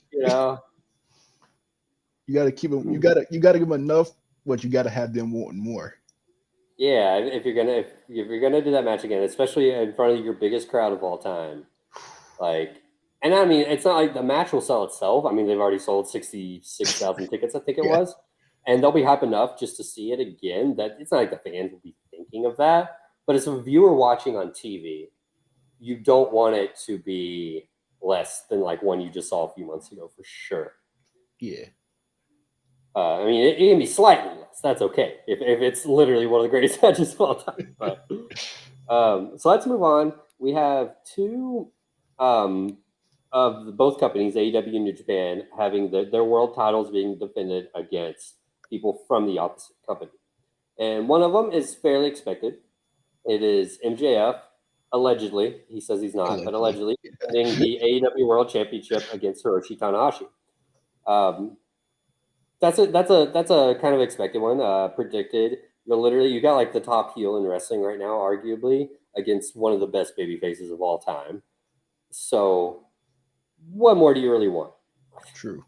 you got to keep them. You got to give them enough, but you got to have them wanting more. yeah. If you're gonna do that match again, especially in front of your biggest crowd of all time, like, and I mean, it's not like the match will sell itself. I mean, they've already sold 66,000 tickets, I think it Yeah, was, and they'll be hype enough just to see it again. That it's not like the fans will be thinking of that, but as a viewer watching on TV, you don't want it to be less than like one you just saw a few months ago for sure. yeah. I mean, it can be slightly less. That's okay if it's literally one of the greatest matches of all time. But so let's move on. We have two both companies, AEW and New Japan, having their world titles being defended against people from the opposite company. And one of them is fairly expected. It is MJF, allegedly. He says he's not, but Allegedly. allegedly defending the AEW World Championship against Hiroshi Tanahashi. Um, that's a kind of expected one. Predicted. You got like the top heel in wrestling right now, arguably against one of the best baby faces of all time. So, what more do you really want? True.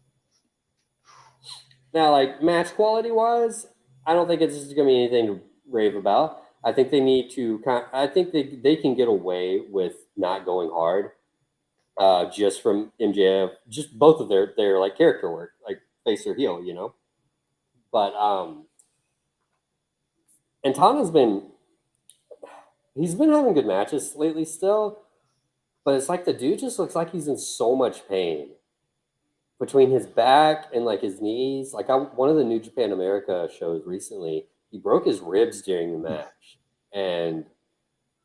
Now, like match quality wise, I don't think it's just gonna be anything to rave about. I think they need to. I think they can get away with not going hard, just from MJF, just both of their like character work, like face or heel. But and Tana's he's been having good matches lately still, but it's like the dude just looks like he's in so much pain between his back and like his knees. Like one of the New Japan America shows recently, he broke his ribs during the match, and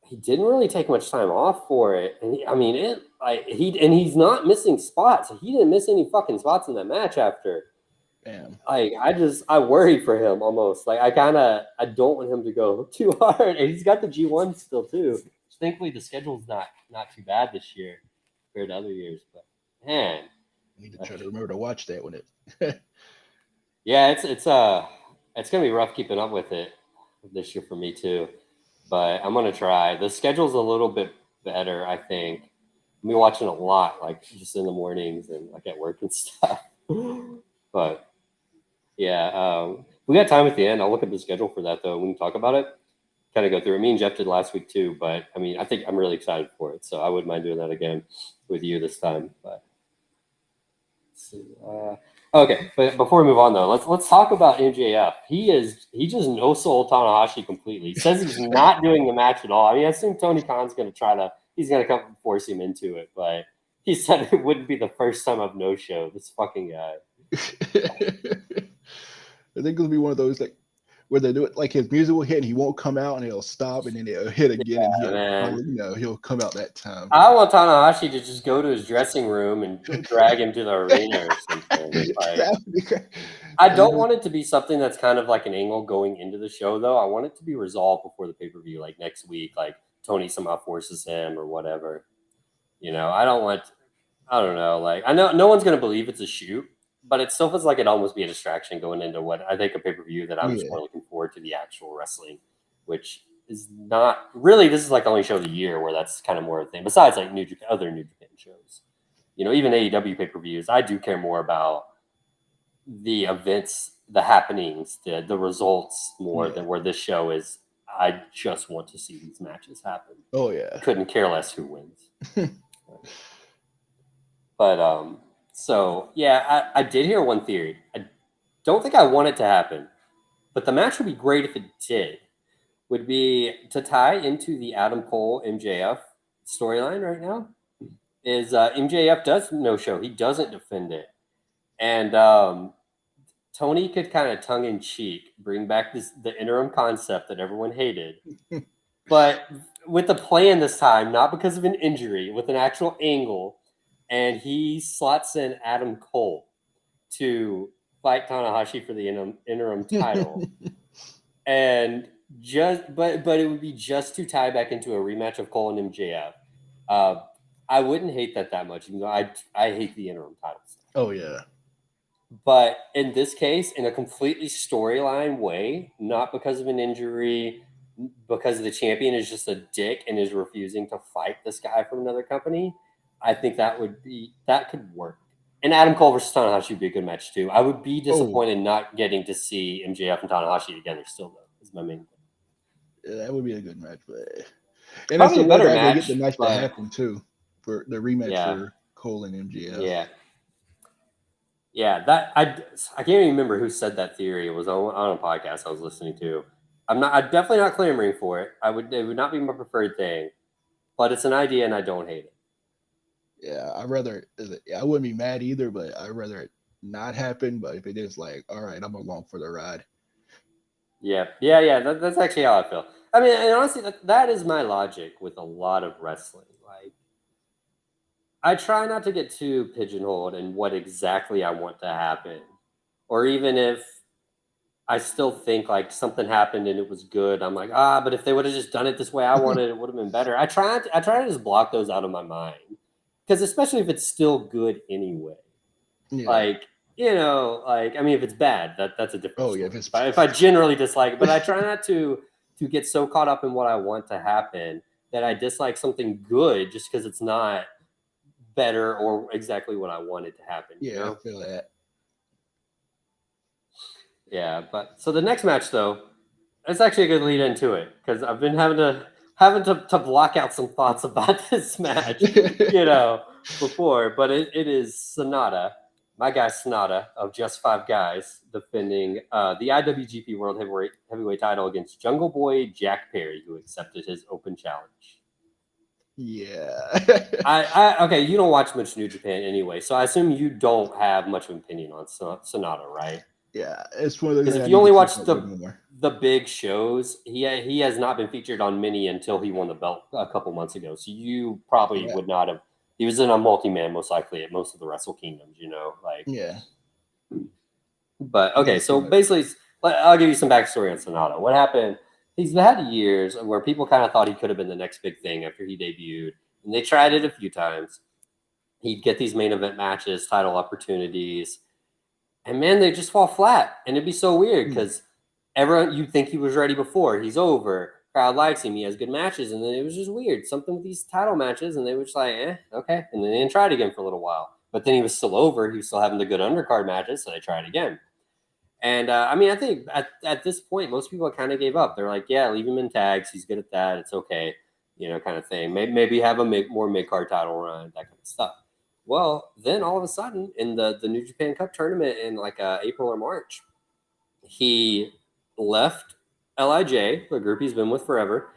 he didn't really take much time off for it. And I mean, he's not missing spots. He didn't miss any fucking spots in that match after. Damn. Like I worry for him almost. Like I don't want him to go too hard. And he's got the G1 still too. Thankfully the schedule's not too bad this year compared to other years. But man, I need to try to remember to watch that when it. yeah, it's gonna be rough keeping up with it this year for me too. But I'm gonna try. The schedule's a little bit better, I think. I'm watching a lot, like just in the mornings and like at work and stuff. But yeah, we got time at the end. I'll look at the schedule for that though. We can talk about it. Kind of go through it. Me and Jeff did last week too, but I mean, I think I'm really excited for it. So I wouldn't mind doing that again with you this time. But let's see. Okay, but before we move on though, let's talk about MJF. He just no sold Tanahashi completely. He says he's not doing the match at all. I mean, I assume Tony Khan's he's gonna come force him into it, but He said it wouldn't be the first time I've no-show. This fucking guy. I think it'll be one of those like where they do it like his music will hit and he won't come out and it'll stop and then it'll hit again and he'll come out that time. I want Tanahashi to just go to his dressing room and drag him to the arena or something. Like, I don't want it to be something that's kind of like an angle going into the show, though. I want it to be resolved before the pay-per-view, like next week, like Tony somehow forces him or whatever. You know, I don't know. Like, I know no one's going to believe it's a shoot, but it still feels like it'd almost be a distraction going into what I think a pay-per-view that I'm just more looking forward to the actual wrestling, which is not really, this is like the only show of the year where that's kind of more a thing, besides like other New Japan shows. You know, even AEW pay-per-views, I do care more about the events, the happenings, the results more than where this show is. I just want to see these matches happen. Oh, yeah. Couldn't care less who wins. But, so, yeah, I did hear one theory. I don't think I want it to happen, but the match would be great if it did. Would be to tie into the Adam Cole MJF storyline right now. Is MJF does no show. He doesn't defend it. And Tony could kind of tongue in cheek bring back the interim concept that everyone hated. But with a plan this time, not because of an injury, with an actual angle. And he slots in Adam Cole to fight Tanahashi for the interim title. And but it would be just to tie back into a rematch of Cole and MJF. I wouldn't hate that much, even though I hate the interim title stuff. Oh, yeah. But in this case, in a completely storyline way, not because of an injury, because the champion is just a dick and is refusing to fight this guy from another company, I think that could work. And Adam Cole versus Tanahashi would be a good match too. I would be disappointed not getting to see MJF and Tanahashi together still, though, is my main thing. Yeah, that would be a good match, but and probably a better match. Get the match to happen too for the rematch for Cole and MJF. Yeah. That I can't even remember who said that theory. It was on a podcast I was listening to. I'm definitely not clamoring for it. It would not be my preferred thing, but it's an idea and I don't hate it. Yeah, I wouldn't be mad either, but I'd rather it not happen. But if it is, like, all right, I'm along for the ride. Yeah. That's actually how I feel. I mean, and honestly, that is my logic with a lot of wrestling. Like, I try not to get too pigeonholed in what exactly I want to happen, or even if I still think like something happened and it was good, I'm like, but if they would have just done it this way I wanted, it would have been better. I try to just block those out of my mind. Because especially if it's still good anyway. Yeah. Like, you know, like, I mean, if it's bad, that's a different story. Yeah, if I generally dislike it. But I try not to get so caught up in what I want to happen that I dislike something good just because it's not better or exactly what I wanted to happen. Yeah, you know? I feel that. Yeah, but so the next match, though, it's actually a good lead into it because I've been having to block out some thoughts about this match, you know, before. But it is Sonata, my guy Sonata of Just Five Guys, defending the IWGP World Heavyweight title against Jungle Boy Jack Perry, who accepted his open challenge. Yeah. Okay, you don't watch much New Japan anyway, so I assume you don't have much of an opinion on Sonata, right? Yeah, it's one of those. Because if you only watch the big shows, he has not been featured on many until he won the belt a couple months ago. So you probably would not have. He was in a multi-man most likely at most of the Wrestle Kingdoms, you know, like. Yeah. But okay, so basically, I'll give you some backstory on Sonata. What happened? He's had years where people kind of thought he could have been the next big thing after he debuted, and they tried it a few times. He'd get these main event matches, title opportunities. And man, they just fall flat. And it'd be so weird because everyone, you'd think he was ready before. He's over. Crowd likes him. He has good matches. And then it was just weird. Something with these title matches. And they were just like, okay. And then they tried again for a little while. But then he was still over. He was still having the good undercard matches. So they tried again. And I mean, I think at this point, most people kind of gave up. They're like, yeah, leave him in tags. He's good at that. It's okay. You know, kind of thing. Maybe have a more mid-card title run, that kind of stuff. Well, then all of a sudden in the New Japan Cup tournament in like April or March, he left LIJ, the group he's been with forever,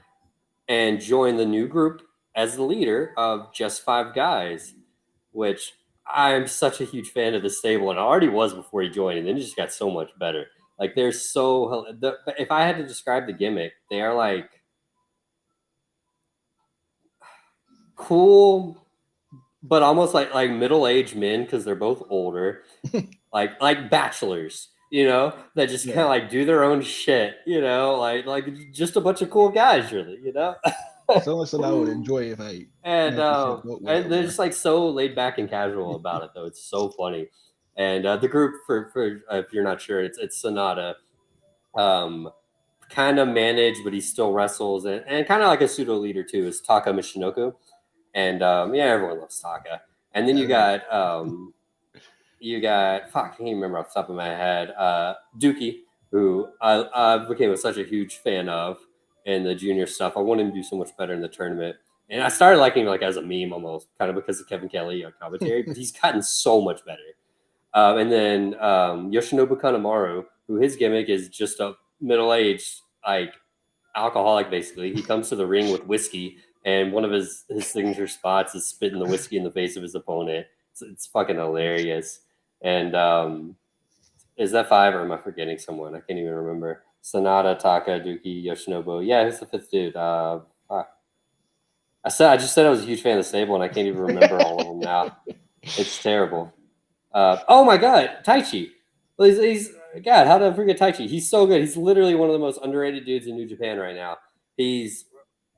and joined the new group as the leader of Just Five Guys. which I'm such a huge fan of the stable, and I already was before he joined, and then it just got so much better. Like they're so. If I had to describe the gimmick, they are like cool, but almost like middle-aged men because they're both older, like bachelors, that just kind of like do their own shit, like just a bunch of cool guys, really, So much that I would enjoy if I and championship went and they're more. just like so laid back and casual about it, though. It's so funny. And the group for if you're not sure, it's Sonata, kind of managed, but he still wrestles, and kind of like a pseudo leader too is Taka Michinoku. And everyone loves Taka. And then you got fuck, I can't remember off the top of my head, Dookie, who I became such a huge fan of in the junior stuff. I wanted him to do so much better in the tournament. And I started liking him like as a meme almost, kind of because of Kevin Kelly on commentary, but he's gotten so much better. And then Yoshinobu Kanemaru, who his gimmick is just a middle-aged like alcoholic. Basically, he comes to the ring with whiskey, and one of his signature spots is spitting the whiskey in the face of his opponent. It's fucking hilarious. And is that 5 or am I forgetting someone? I can't even remember. Sonata, Taka, Dookie, Yoshinobu. Yeah, who's the 5th dude? I just said I was a huge fan of the stable, and I can't even remember all of them now. It's terrible. Oh my god, Taichi. He's God. How did I forget Taichi? He's so good. He's literally one of the most underrated dudes in New Japan right now. He's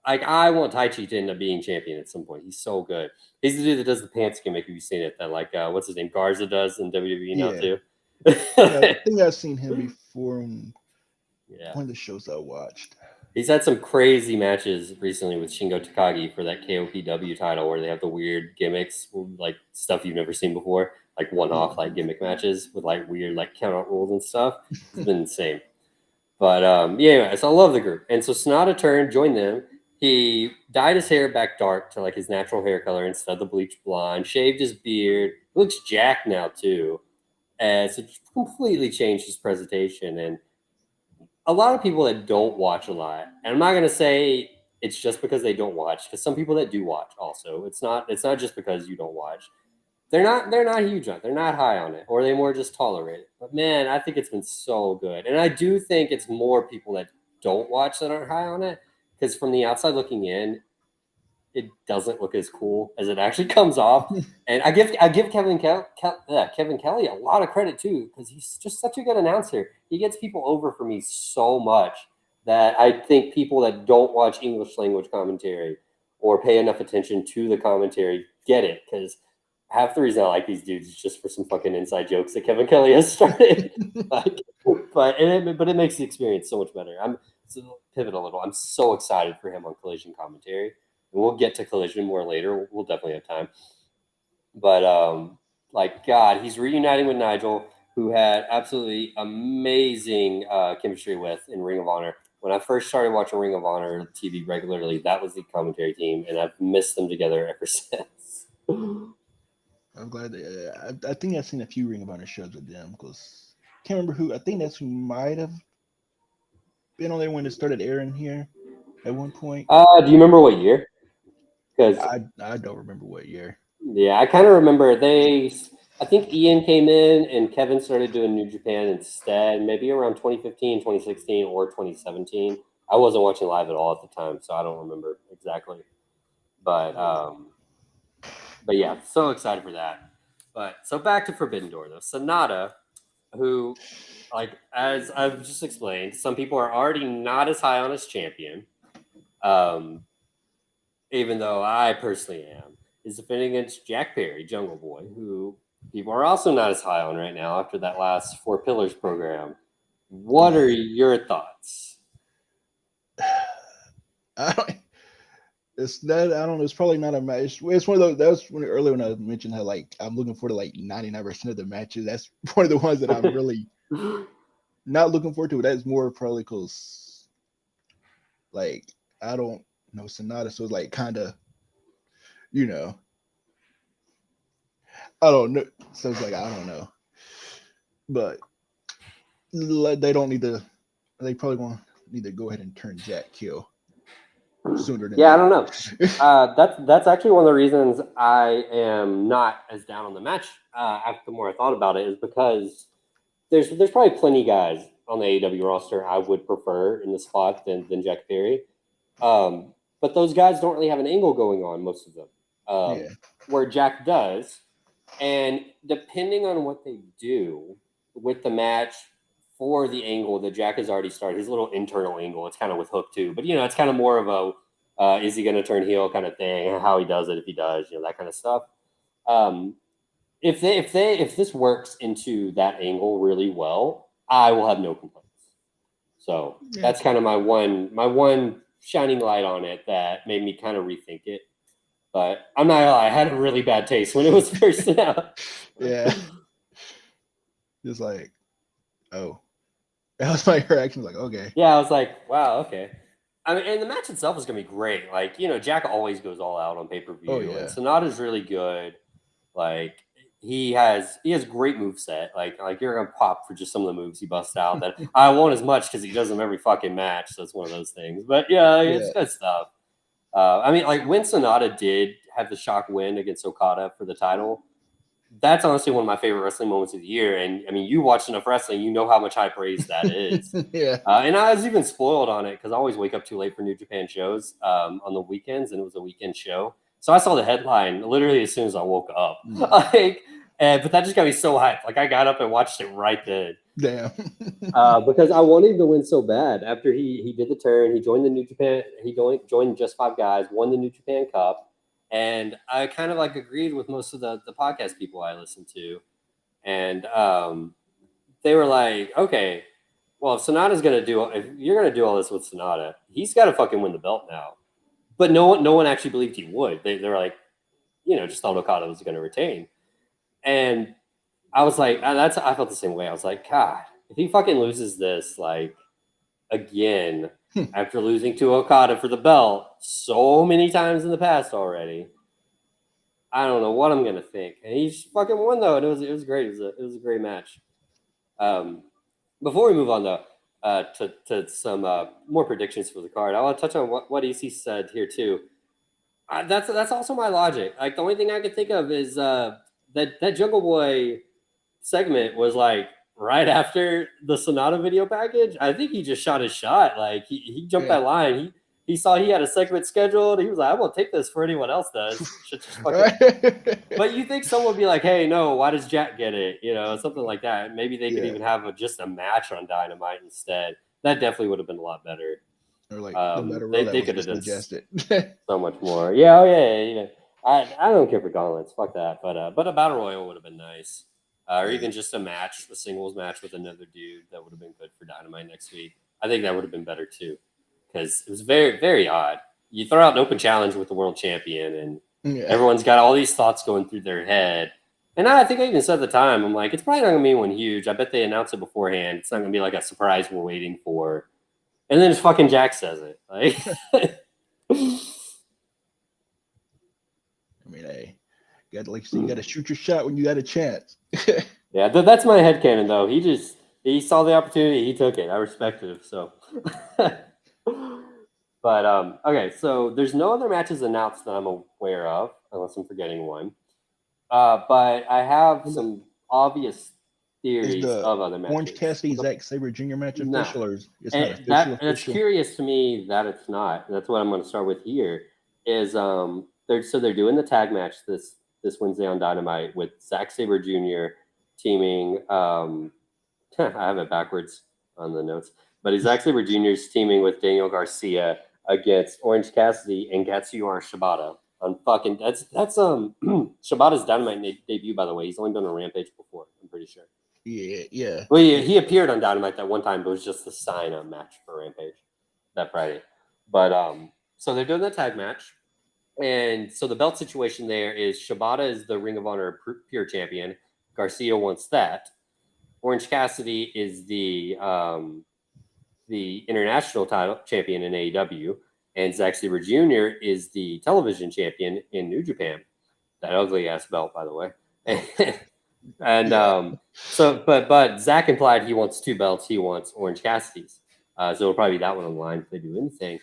like, I want Taichi to end up being champion at some point. He's so good. He's the dude that does the pants gimmick. Have you seen it? That like what's his name? Garza does in WWE now too. I think I've seen him before in one of the shows I watched. He's had some crazy matches recently with Shingo Takagi for that KOPW title where they have the weird gimmicks, like stuff you've never seen before, like one-off like gimmick matches with like weird like count-out rules and stuff. It's been insane. But so I love the group. And so Sonata joined them. He dyed his hair back dark to like his natural hair color instead of the bleached blonde, shaved his beard, looks jacked now too. And so completely changed his presentation. And a lot of people that don't watch a lot, and I'm not going to say it's just because they don't watch, because some people that do watch also, it's not just because you don't watch. They're not huge on it. They're not high on it, or they more just tolerate it. But man, I think it's been so good. And I do think it's more people that don't watch that aren't high on it, because from the outside looking in, it doesn't look as cool as it actually comes off. And I give Kevin Kelly a lot of credit too, because he's just such a good announcer. He gets people over for me so much that I think people that don't watch English language commentary or pay enough attention to the commentary get it, because half the reason I like these dudes is just for some fucking inside jokes that Kevin Kelly has started. But it makes the experience so much better. Pivot a little. I'm so excited for him on Collision commentary. And we'll get to Collision more later. We'll definitely have time. But God, he's reuniting with Nigel, who had absolutely amazing chemistry with in Ring of Honor. When I first started watching Ring of Honor TV regularly, that was the commentary team, and I've missed them together ever since. I'm glad I think I've seen a few Ring of Honor shows with them, because I can't remember who. I think that's who might have been on there when it started airing here at one point. Do you remember what year? Because I don't remember what year. Yeah, I kind of remember I think Ian came in and Kevin started doing New Japan instead, maybe around 2015, 2016, or 2017. I wasn't watching live at all at the time, so I don't remember exactly. But yeah, so excited for that. But so back to Forbidden Door though. Sonata, who, like as I've just explained, some people are already not as high on as champion. Even though I personally am, is defending against Jack Perry, Jungle Boy, who people are also not as high on right now after that last Four Pillars program. What are your thoughts? I don't know. It's probably not a match. It's one of those. That was earlier when I mentioned how like I'm looking forward to like 99% of the matches. That's one of the ones that I'm really not looking forward to. That's more probably because like I don't know Sonata, so it's like kind of I don't know. So it's like I don't know, but they don't need to. They probably won't need to go ahead and turn Jack Kill. sooner than Yeah, I later. don't know. That's actually one of the reasons I am not as down on the match. After the more I thought about it, is because there's probably plenty guys on the AEW roster I would prefer in the spot than Jack Perry. But those guys don't really have an angle going on, most of them. Yeah. Where Jack does. And depending on what they do with the match for the angle that Jack has already started, his little internal angle, it's kind of with Hook too. But, it's kind of more of a is he going to turn heel kind of thing, how he does it, if he does, that kind of stuff. If this works into that angle really well, I will have no complaints. So that's kind of my one shining light on it that made me kind of rethink it. But I'm not gonna lie, I had a really bad taste when it was first announced. Yeah. Just like, oh. That was my reaction. Like, okay. Yeah, I was like, wow, okay. I mean, and the match itself is gonna be great. Like, Jack always goes all out on pay-per-view. Oh, yeah. And Sonata's really good. Like, he has great moveset. Like you're gonna pop for just some of the moves he busts out that I won't as much because he does them every fucking match. So it's one of those things. But yeah, it's good stuff. I mean, like when Sonata did have the shock win against Okada for the title, that's honestly one of my favorite wrestling moments of the year. And I mean, you watch enough wrestling, you know how much high praise that is. Yeah. And I was even spoiled on it because I always wake up too late for New Japan shows on the weekends, and it was a weekend show. So I saw the headline literally as soon as I woke up. But that just got me so hyped. Like I got up and watched it right then. Damn. Because I wanted him to win so bad. After he did the turn, he joined the New Japan. He joined Just Five Guys, won the New Japan Cup, and I kind of like agreed with most of the podcast people I listened to, and they were like, okay, well, if you're gonna do all this with Sonata, he's got to fucking win the belt now. But no one actually believed he would. They're like, just thought Okada was going to retain, and I was like, I felt the same way. I was like, God, if he fucking loses this, like, again, after losing to Okada for the belt so many times in the past already, I don't know what I'm gonna think. And he fucking won though, and it was great. It was a great match. Before we move on though, to some more predictions for the card, I want to touch on what EC said here too. That's also my logic. Like the only thing I could think of is that Jungle Boy segment was like right after the Sonata video package. I think he just shot his shot. Like he jumped that line. He saw he had a segment scheduled. He was like, I won't take this for anyone else does. But you think someone would be like, hey, no, why does Jack get it? Something like that. Maybe they could even have just a match on Dynamite instead. That definitely would have been a lot better. Or like they could have done suggested so much more. Yeah, I don't care for gauntlets. Fuck that. But a battle royal would have been nice. Or even just a singles match with another dude that would have been good for Dynamite next week. I think that would have been better too, because it was very, very odd. You throw out an open challenge with the world champion, and everyone's got all these thoughts going through their head. And I think I even said at the time, I'm like, it's probably not going to be one huge. I bet they announced it beforehand. It's not going to be like a surprise we're waiting for. And then just fucking Jack says it. Like, I mean, hey, you got to shoot your shot when you got a chance. Yeah, that's my headcanon though. He saw the opportunity, he took it. I respected him. So, but okay. So there's no other matches announced that I'm aware of, unless I'm forgetting one. But I have some obvious theories of other matches. Orange Cassidy Zack Sabre Jr. match official, or it's not official? It's curious to me that it's not. That's what I'm going to start with here. Is they're doing the tag match this Wednesday on Dynamite with Zack Sabre Jr. teaming. I have it backwards on the notes, but Zack Sabre Jr. is teaming with Daniel Garcia against Orange Cassidy and Katsuyori Shibata. On fucking that's Shibata's Dynamite debut, by the way. He's only been on Rampage before, I'm pretty sure. Yeah. Well, he appeared on Dynamite that one time, but it was just the sign-up match for Rampage that Friday. But so they're doing the tag match, and so the belt situation there is Shibata is the Ring of Honor Pure Champion. Garcia wants that. Orange Cassidy is the international title champion in AEW. And Zack Sabre Jr. is the television champion in New Japan. That ugly ass belt, by the way. But Zack implied he wants two belts. He wants Orange Cassidy's. So it'll probably be that one on the line if they do anything.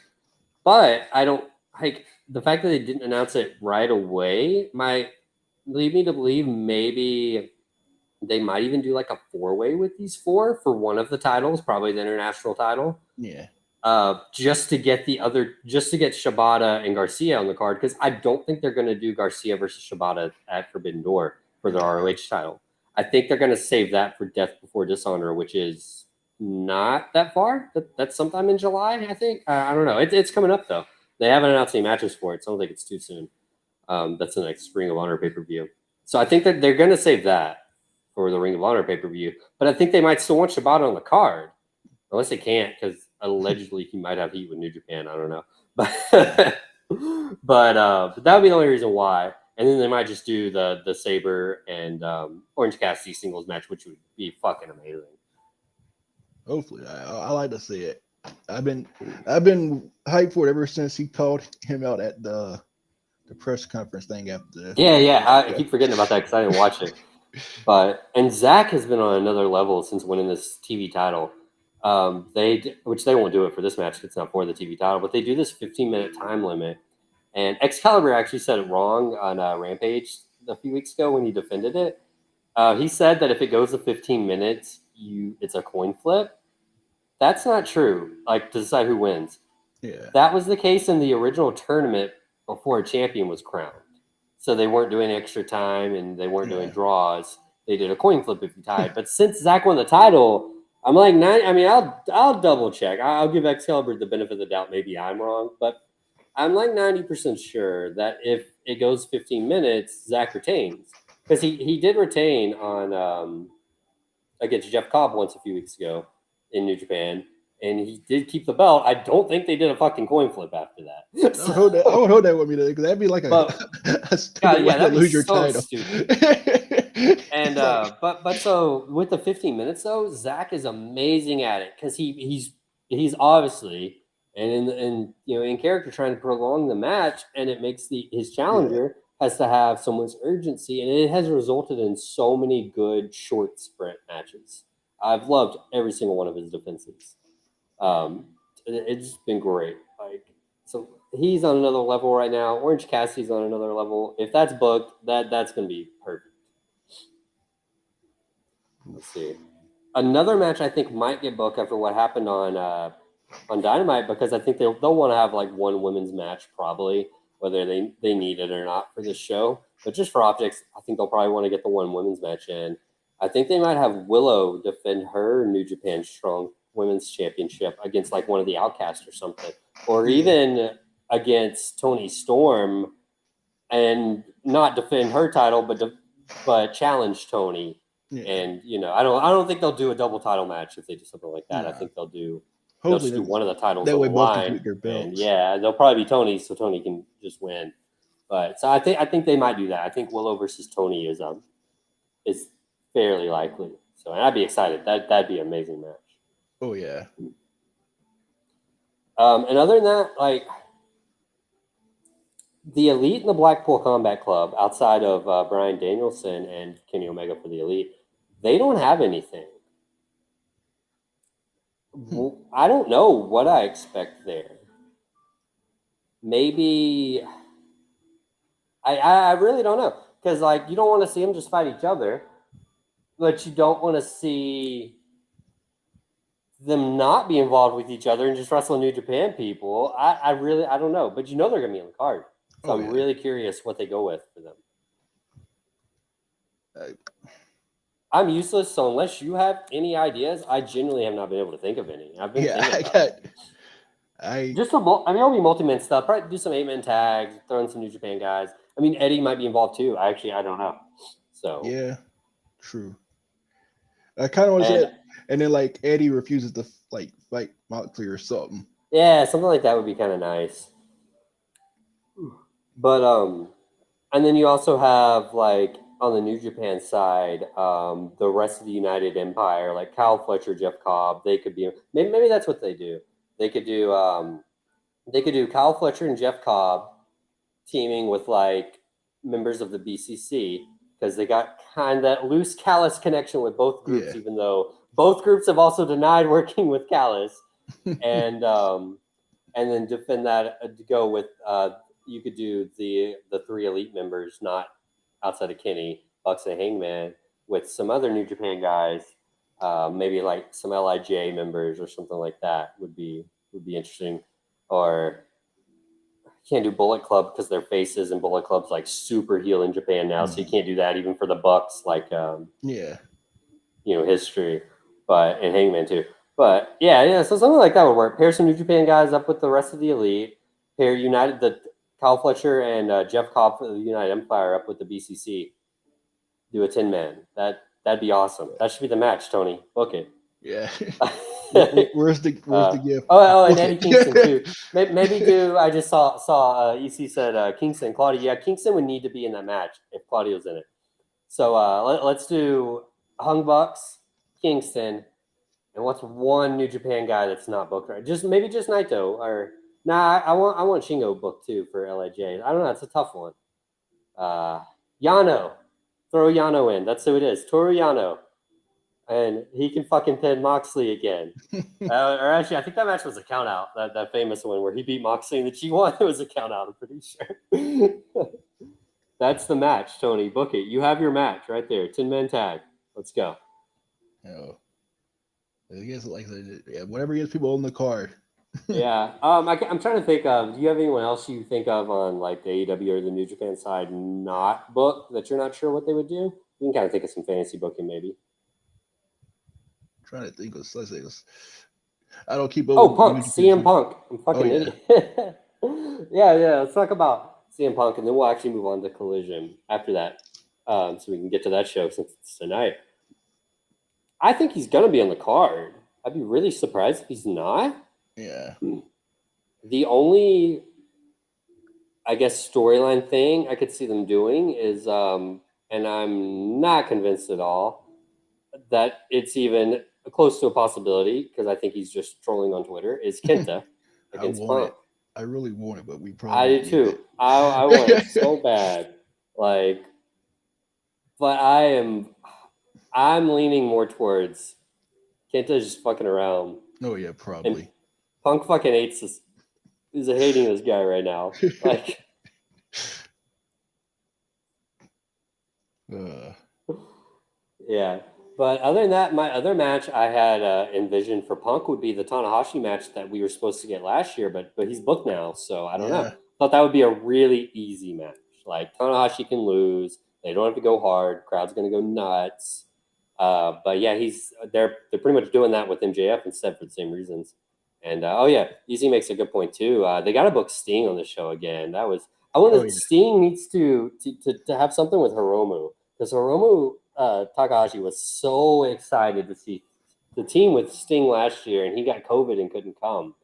But I don't like the fact that they didn't announce it right away might lead me to believe maybe they might even do like a 4-way with these 4 for one of the titles, probably the international title. Yeah. Just to get Shibata and Garcia on the card, because I don't think they're going to do Garcia versus Shibata at Forbidden Door for the ROH title. I think they're going to save that for Death Before Dishonor, which is not that far. That's sometime in July, I think. I don't know. It's coming up, though. They haven't announced any matches for it, so I don't think it's too soon. That's the next Ring of Honor pay-per-view. So I think that they're going to save that for the Ring of Honor pay-per-view. But I think they might still want Shibata on the card. Unless they can't, because allegedly he might have heat with New Japan. I don't know. But that would be the only reason why. And then they might just do the Sabre and Orange Cassidy singles match, which would be fucking amazing. Hopefully. I like to see it. I've been hyped for it ever since he called him out at the press conference thing after. Yeah. I keep forgetting about that because I didn't watch it. And Zach has been on another level since winning this TV title. Which they won't do it for this match. It's not for the TV title, but they do this 15-minute time limit. And Excalibur actually said it wrong on Rampage a few weeks ago when he defended it. He said that if it goes to 15 minutes, it's a coin flip. That's not true. Like to decide who wins. Yeah. That was the case in the original tournament before a champion was crowned. So they weren't doing extra time and they weren't doing draws. They did a coin flip if you tied. But since Zach won the title, I'm like, I'll double check. I'll give Excalibur the benefit of the doubt. Maybe I'm wrong, but I'm like 90% sure that if it goes 15 minutes, Zach retains. Because he did retain on against Jeff Cobb once a few weeks ago in New Japan, and he did keep the belt. I don't think they did a fucking coin flip after that. I would hold that with me because that'd be like a stupid way to lose your title. Stupid. And but so with the 15 minutes though, Zach is amazing at it because he's obviously and in character trying to prolong the match, and it makes his challenger has to have someone's urgency, and it has resulted in so many good short sprint matches. I've loved every single one of his defenses. It's been great. So he's on another level right now. Orange Cassidy's on another level. If that's booked, that's going to be perfect. Let's see. Another match I think might get booked after what happened on Dynamite, because I think they'll want to have like one women's match probably, whether they need it or not for this show. But just for optics, I think they'll probably want to get the one women's match in. I think they might have Willow defend her New Japan Strong Women's Championship against like one of the Outcasts or something, or even against Toni Storm, and not defend her title, but challenge Toni. Yeah. And I don't think they'll do a double title match if they do something like that. I think they'll do one of the titles that on way the both line. complete their belts. And they'll probably be Tony, so Tony can just win. But so I think they might do that. I think Willow versus Tony is fairly likely. So and I'd be excited. That'd be an amazing match. Oh yeah. And other than that, like the Elite and the Blackpool Combat Club, outside of Bryan Danielson and Kenny Omega for the Elite, they don't have anything. I don't know what I expect there. Maybe I really don't know, because like you don't want to see them just fight each other, but you don't want to see them not be involved with each other and just wrestle New Japan people. I don't know, but they're gonna be on the card, so I'm really curious what they go with for them. I'm useless, so unless you have any ideas, I genuinely have not been able to think of any. I've been thinking about it. It'll be multi-man stuff. Probably do some 8-man tags, throw in some New Japan guys. I mean, Eddie might be involved too. I don't know. So yeah, true. I kind of want to say it, and then like Eddie refuses to like fight Moxley or something. Yeah, something like that would be kind of nice. But and then you also have like on the New Japan side, the rest of the United Empire, like Kyle Fletcher, Jeff Cobb, they could be maybe that's what they do. They could do Kyle Fletcher and Jeff Cobb teaming with like members of the BCC, because they got kind of that loose Callis connection with both groups, even though both groups have also denied working with Callis. And and then defend that to go with you could do the 3 elite members, not outside of Kenny, Bucks and Hangman, with some other New Japan guys, maybe like some Lij members or something like that would be interesting. Or can't do Bullet Club because their faces, and Bullet Club's like super heel in Japan now, so you can't do that even for the Bucks, like Yeah. history, but and Hangman too. But yeah, so something like that would work. Pair some New Japan guys up with the rest of the elite. Pair the Kyle Fletcher and Jeff Cobb for the United Empire up with the BCC. Do a 10-man. That'd be awesome. That should be the match, Tony. Book it. Yeah. Where's the gift? And Eddie Kingston too. Maybe do. I just saw EC said Kingston, Claudio. Yeah, Kingston would need to be in that match if Claudio's in it. So let's do Hung Bucks, Kingston, and what's one New Japan guy that's not booked right? Maybe just Naito, or I want Shingo booked too for Lij. I don't know. It's a tough one. Yano, throw Yano in. That's who it is. Toru Yano, and he can fucking pin Moxley again. Or actually, I think that match was a count out. That famous one where he beat Moxley and the G1. It was a count out. I'm pretty sure. That's the match, Tony. Book it. You have your match right there. 10-man tag. Let's go. I guess whatever gets people on the card. Yeah. I'm trying to think of. Do you have anyone else you think of on like the AEW or the New Japan side not booked that you're not sure what they would do? You can kind of think of some fantasy booking maybe. I'm trying to think of something. I don't keep. Punk. CM Punk. I'm fucking idiot. Yeah. Let's talk about CM Punk, and then we'll actually move on to Collision after that, so we can get to that show since it's tonight. I think he's gonna be on the card. I'd be really surprised if he's not. Yeah. The only, I guess, storyline thing I could see them doing is, and I'm not convinced at all that it's even close to a possibility, because I think he's just trolling on Twitter, is Kenta against Punk. I really want it, but we probably. I do too. I want it so bad. Like, but I'm leaning more towards Kenta just fucking around. Oh yeah, probably. And Punk fucking hates this. He's hating this guy right now. Like, yeah. But other than that, my other match I had envisioned for Punk would be the Tanahashi match that we were supposed to get last year, but he's booked now, so I don't know. Thought that would be a really easy match. Like, Tanahashi can lose. They don't have to go hard. Crowd's gonna go nuts. But yeah, they're pretty much doing that with MJF instead for the same reasons. And Easy makes a good point too. They got to book Sting on the show again. Sting needs to have something with Hiromu, because Hiromu Takahashi was so excited to see the team with Sting last year, and he got COVID and couldn't come.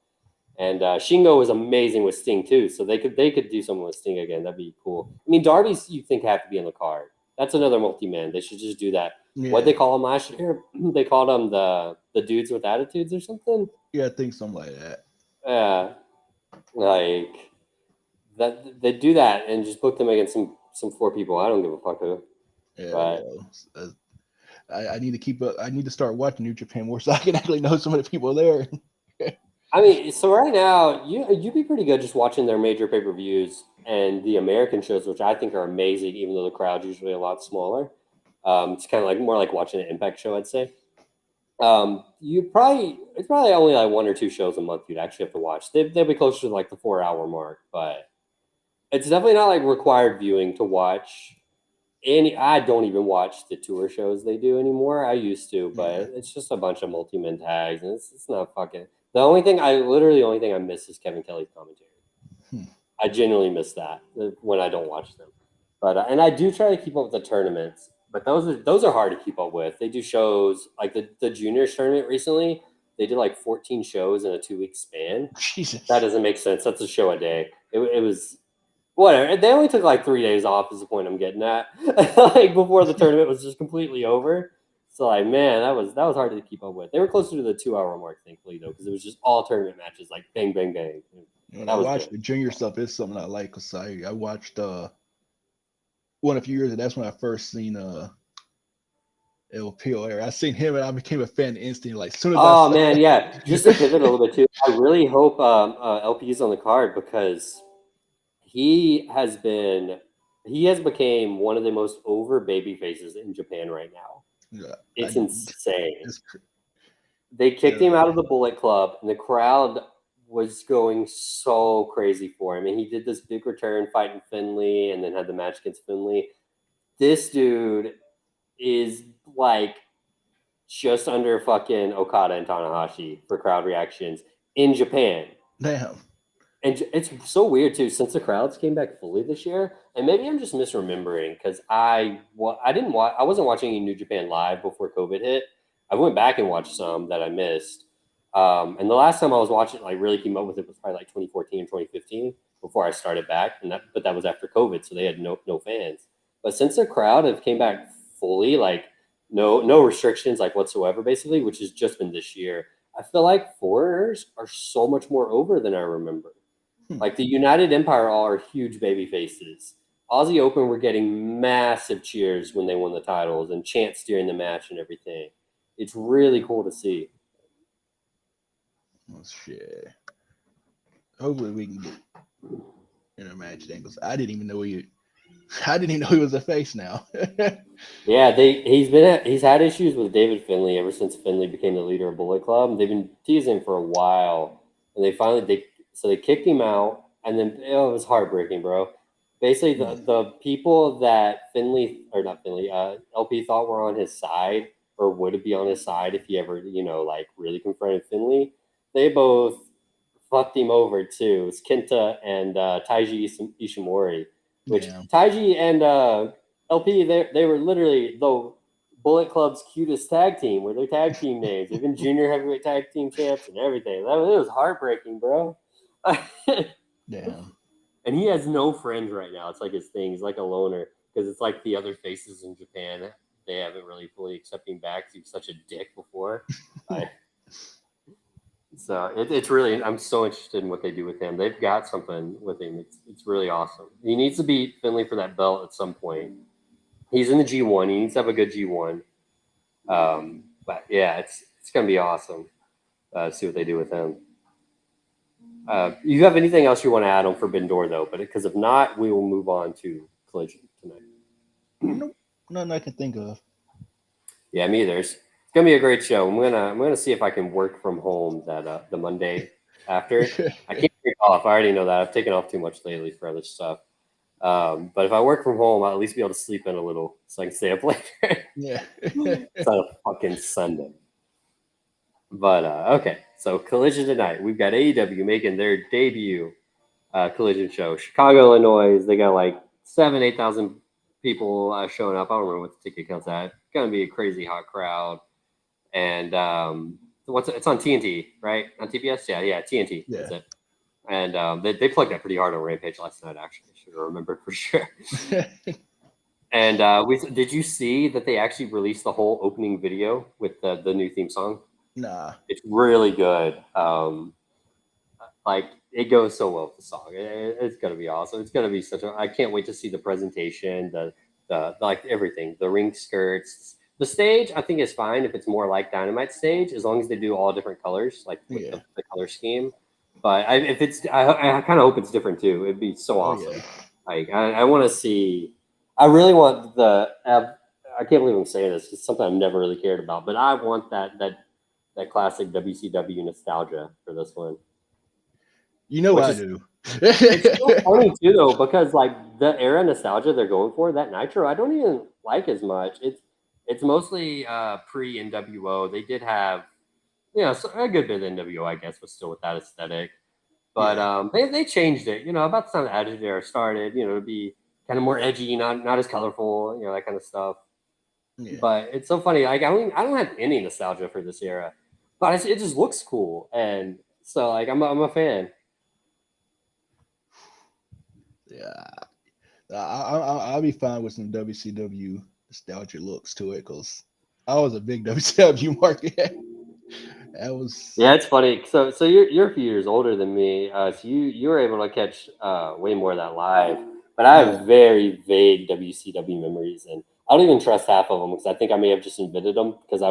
And Shingo was amazing with Sting too, so they could do something with Sting again. That'd be cool. I mean, Darby's you think have to be on the card. That's another multi-man. They should just do that. Yeah. What they call them last year? They called them the dudes with attitudes or something. Yeah, I think something like that. Yeah, like that. They do that and just book them against some 4 people. I don't give a fuck who. Yeah, but I need to keep up. I need to start watching New Japan more so I can actually know some of the people there. I mean, so right now you'd be pretty good just watching their major pay-per-views and the American shows, which I think are amazing, even though the crowd's usually a lot smaller. It's kind of like more like watching an Impact show, I'd say. It's probably only like 1 or 2 shows a month you'd actually have to watch. They'll be closer to like the 4-hour mark, but it's definitely not like required viewing to watch. I don't even watch the tour shows they do anymore. I used to, but it's just a bunch of multi-man tags, and it's not fucking. The only thing I miss is Kevin Kelly's commentary. I genuinely miss that when I don't watch them. But and I do try to keep up with the tournaments, but those are hard to keep up with. They do shows like the juniors tournament recently. They did like 14 shows in a 2-week span. Jesus. That doesn't make sense. That's a show a day. It was whatever. They only took like 3 days off is the point I'm getting at. Like before the tournament was just completely over. So like, man, that was hard to keep up with. They were closer to the 2-hour mark, thankfully, though, because it was just all tournament matches, like bang, bang, bang. When I watch the junior stuff, it's something I like, because I watched one a few years, and that's when I first seen LP era. I seen him and I became a fan instantly. Like as soon as I Oh saw man, yeah. Just to pivot a little bit too, I really hope LP is on the card because he has became one of the most over baby faces in Japan right now. yeah, It's insane. it's, They kicked him uh, out of the Bullet Club, and the crowd was going so crazy for him. And he did this big return fighting Finley, and then had the match against Finley. This dude is like just under fucking Okada and Tanahashi for crowd reactions in Japan. damn. And it's so weird too, since the crowds came back fully this year, and maybe I'm just misremembering because I wasn't watching any New Japan live before COVID hit. I went back and watched some that I missed, and the last time I was watching, like really came up with it was probably like 2014, 2015 before I started back, but that was after COVID, so they had no fans. But since the crowd have came back fully, like no restrictions like whatsoever, basically, which has just been this year, I feel like foreigners are so much more over than I remember. Like the United Empire all are huge baby faces. Aussie Open were getting massive cheers when they won the titles and chants during the match and everything. It's really cool to see. Oh, shit. Hopefully we can get match angles. I didn't even know he was a face now. Yeah, he's had issues with David Finley ever since Finley became the leader of Bullet Club. They've been teasing him for a while, and they kicked him out, and then it was heartbreaking, bro. Basically, the people that LP thought were on his side or would be on his side if he ever like really confronted Finley, they both fucked him over too. It's Kenta and Taiji Ishimori, which Taiji and LP they were literally the Bullet Club's cutest tag team. Were their tag team names? They've been junior heavyweight tag team champs and everything. It was heartbreaking, bro. Damn. And he has no friends right now. It's like his thing. He's like a loner because it's like the other faces in Japan. They haven't really fully accepted him back. He was such a dick before. So it's really, I'm so interested in what they do with him. They've got something with him. It's really awesome. He needs to beat Finley for that belt at some point. He's in the G1. He needs to have a good G1. But yeah, it's going to be awesome. See what they do with him. You have anything else you want to add on Forbidden Door though? But because if not, we will move on to Collision tonight. Nope, nothing I can think of. Yeah, me either. It's gonna be a great show. I'm gonna see if I can work from home that the Monday after. I can't take off. I already know that. I've taken off too much lately for other stuff. But if I work from home, I'll at least be able to sleep in a little so I can stay up later. Yeah. It's on a fucking Sunday. But okay, so Collision tonight. We've got AEW making their debut Collision show. Chicago, Illinois. They got like 8,000 people showing up. I don't remember what the ticket count's at. It's gonna be a crazy hot crowd. And it's on TNT, right? On TBS? Yeah, TNT. Yeah. That's it. And they plugged that pretty hard on Rampage last night, actually. I should have remembered for sure. And did you see that they actually released the whole opening video with the new theme song? Nah. It's really good. Like it goes so well with the song. It's gonna be awesome. It's gonna be I can't wait to see the presentation, the like everything, the ring skirts. The stage, I think, is fine if it's more like Dynamite stage, as long as they do all different colors, like with the color scheme. But I kind of hope it's different too. It'd be so awesome. Yeah. Like I want to see. I really want I can't believe I'm saying this. It's something I've never really cared about, but I want that classic WCW nostalgia for this one. You know I do. It's so funny too, though, because like the era nostalgia they're going for, that Nitro, I don't even like as much. It's mostly pre NWO. They did have, a good bit of NWO, I guess, was still with that aesthetic. But they changed it. About the time the Attitude Era started, to be kind of more edgy, not as colorful, that kind of stuff. Yeah. But it's so funny. Like I don't have any nostalgia for this era, but it just looks cool, and so like I'm a fan. Yeah, I'll be fine with some WCW nostalgia looks to it because I was a big WCW market. It's funny. So you're a few years older than me, so you were able to catch way more of that live. But I have very vague WCW memories, and I don't even trust half of them because I think I may have just invented them because I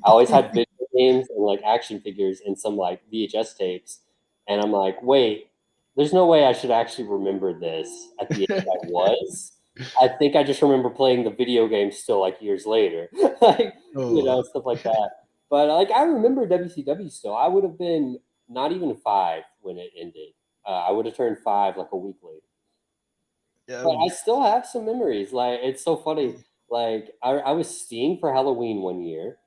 always had video games and like action figures and some like VHS tapes, and I'm like, wait, there's no way I should actually remember this at the age I was. I think I just remember playing the video game still like years later, like Oh, stuff like that. But like I remember WCW still. I would have been not even 5 when it ended. I would have turned 5 like a week later. yeah, But I still have some memories. Like it's so funny. Like I was Sting for Halloween one year.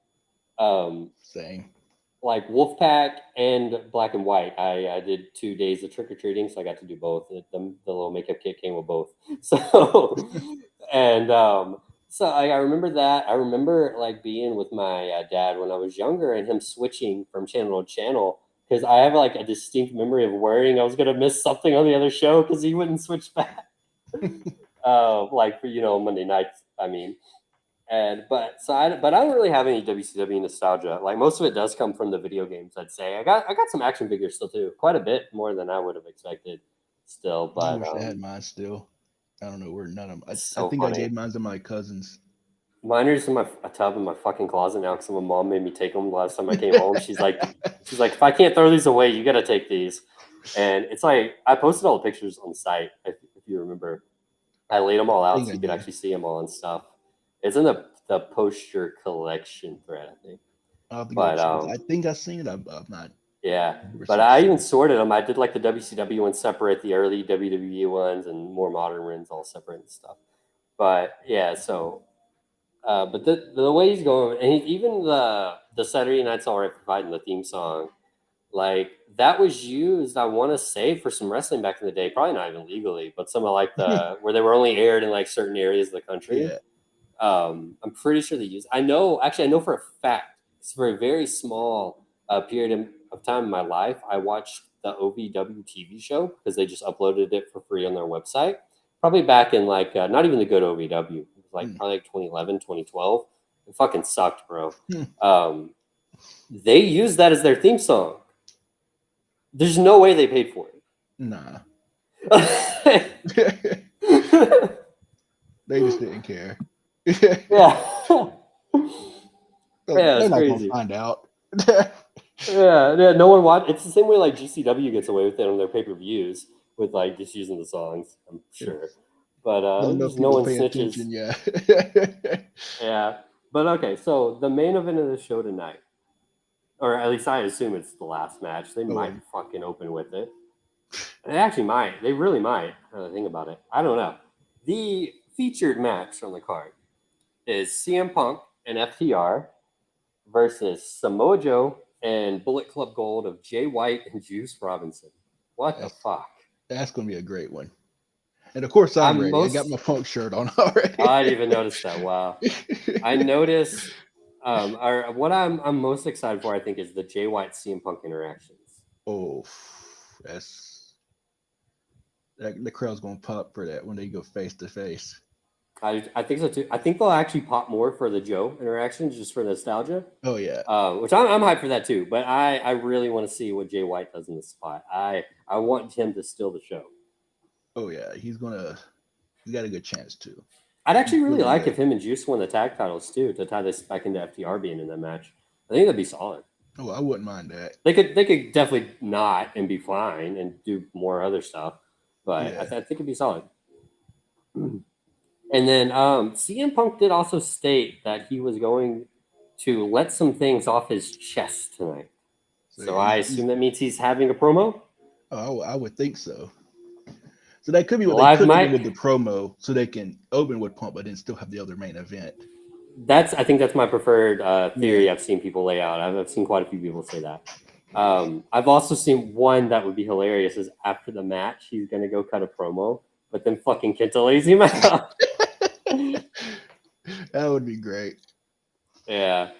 Um, same. like Wolfpack and Black and White. I did 2 days of trick or treating, so I got to do both. The little makeup kit came with both. So and so I remember that. I remember like being with my dad when I was younger and him switching from channel to channel because I have like a distinct memory of worrying I was gonna miss something on the other show because he wouldn't switch back. Like for Monday nights. I mean, but I don't really have any WCW nostalgia. Like most of it does come from the video games. I'd say I got some action figures still too, quite a bit more than I would have expected. Still, I but wish I had mine still. I don't know where none of them. it's I so think I funny. gave mine to my cousins. Mine are just in a tub in my fucking closet now because my mom made me take them the last time I came home. She's like, if I can't throw these away, you got to take these. And it's like I posted all the pictures on the site if you remember. I laid them all I out think so I you could did. actually see them all and stuff. It's in the poster collection thread, I think. I'll have to go But check. I think I've seen it. I'm not yeah. But 100% I even sure. sorted them. I did like the WCW ones separate, the early WWE ones, and more modern ones all separate and stuff. But yeah, so but the way he's going, and even the Saturday Night's All Right for Fighting, the theme song, like that was used, I want to say, for some wrestling back in the day. Probably not even legally, but some of like the where they were only aired in like certain areas of the country. Yeah. I'm pretty sure they use. I know for a fact. It's for a very small period of time in my life. I watched the OVW TV show because they just uploaded it for free on their website. Probably back in like not even the good OVW. It was like Mm. probably like 2011, 2012. It fucking sucked, bro. Hmm. Um, they used that as their theme song. There's no way they paid for Nah. it. They just didn't care. They're Yeah. Yeah, it's not gonna crazy. find out. Yeah, no one watch. It's the same way like GCW gets away with it on their pay per views with like just using the songs. I'm sure, but Not enough just no people one pay snitches. attention. Yeah. Yeah, but okay. So the main event of the show tonight, or at least I assume it's the last match. They Oh, might fucking open with it. They actually might. They really might. Now that I think about it, I don't know. The featured match on the card is CM Punk and FTR versus Samoa Joe and Bullet Club Gold of Jay White and Juice Robinson. What the that's fuck? that's gonna be a great one. And of course, I'm I'm ready. I got most. my Punk shirt on already. I didn't even notice that. Wow. I noticed. Or what I'm most excited for, I think, is the Jay White CM Punk interactions. Oh, that's the crowd's gonna pop for that when they go face to face. I think so too. I think they'll actually pop more for the Joe interactions just for nostalgia. Oh yeah, Which I'm hyped for that too. But I really want to see what Jay White does in this spot. I want him to steal the show. oh yeah. He's got a good chance to. I'd He's actually really really like good. if him and Juice won the tag titles too to tie this back into FTR being in that match. I think that'd be solid. Oh, I wouldn't mind that. They could definitely not and be fine and do more other stuff, but I Yeah. think it'd be solid. And then CM Punk did also state that he was going to let some things off his chest tonight. So So I he's assume that means he's having a promo. oh, I would think so. So that could be A what they live could do mic. with the promo, so they can open with Pump, but then still have the other main event. I think that's my preferred Yeah. theory. I've seen people lay out. I've seen quite a few people say that. I've also seen one that would be hilarious is after the match, he's going to go cut a promo, but then fucking Kenta lays him out. That would be great. Yeah.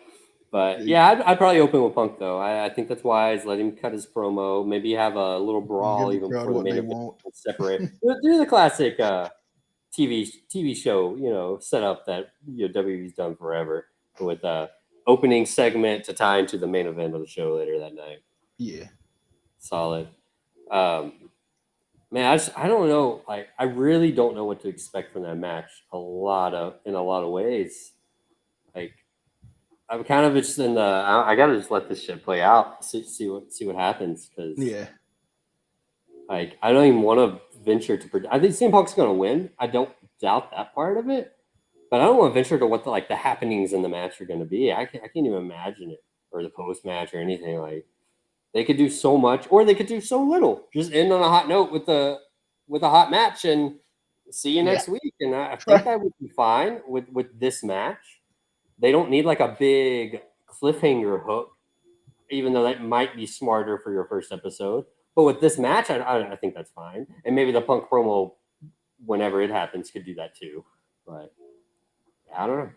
But yeah, I'd probably open with Punk though. I think that's wise. Let him cut his promo. Maybe have a little Give brawl the even crowd before the what main they event. want. Separate. Do the classic TV show, setup that WWE's done forever with opening segment to tie into the main event of the show later that night. Yeah. Solid. Um, Man, I don't know. Like, I really don't know what to expect from that match. In a lot of ways. Like, I'm kind of just in the. I gotta just let this shit play out. See what happens. Because Yeah, like, I don't even want to venture to predict. I think CM Punk's gonna win. I don't doubt that part of it. But I don't want to venture to what the happenings in the match are going to be. I can't even imagine it, or the post match or anything. Like, they could do so much, or they could do so little. Just end on a hot note with a hot match and see you yeah. next week. And I think that would be fine with this match. They don't need like a big cliffhanger hook, even though that might be smarter for your first episode. But with this match, I think that's fine. And maybe the Punk promo, whenever it happens, could do that too. But I don't know.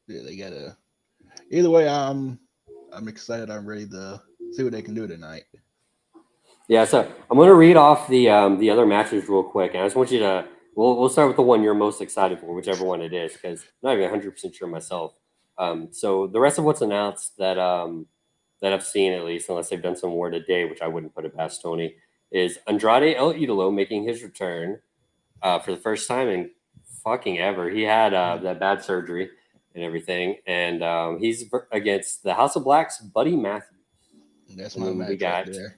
Yeah, they gotta. Either way, I'm excited. I'm ready to see what they can do tonight. Yeah, so I'm going to read off the other matches real quick, and I just want you to. We'll start with the one you're most excited for, whichever one it is, because I'm not even 100% sure myself. So the rest of what's announced that I've seen, at least, unless they've done some more today, which I wouldn't put it past Tony, is Andrade El Idolo making his return for the first time in fucking ever. He had that bad surgery and everything, and he's against the House of Black's Buddy Matthews. That's And my then we match right got. there.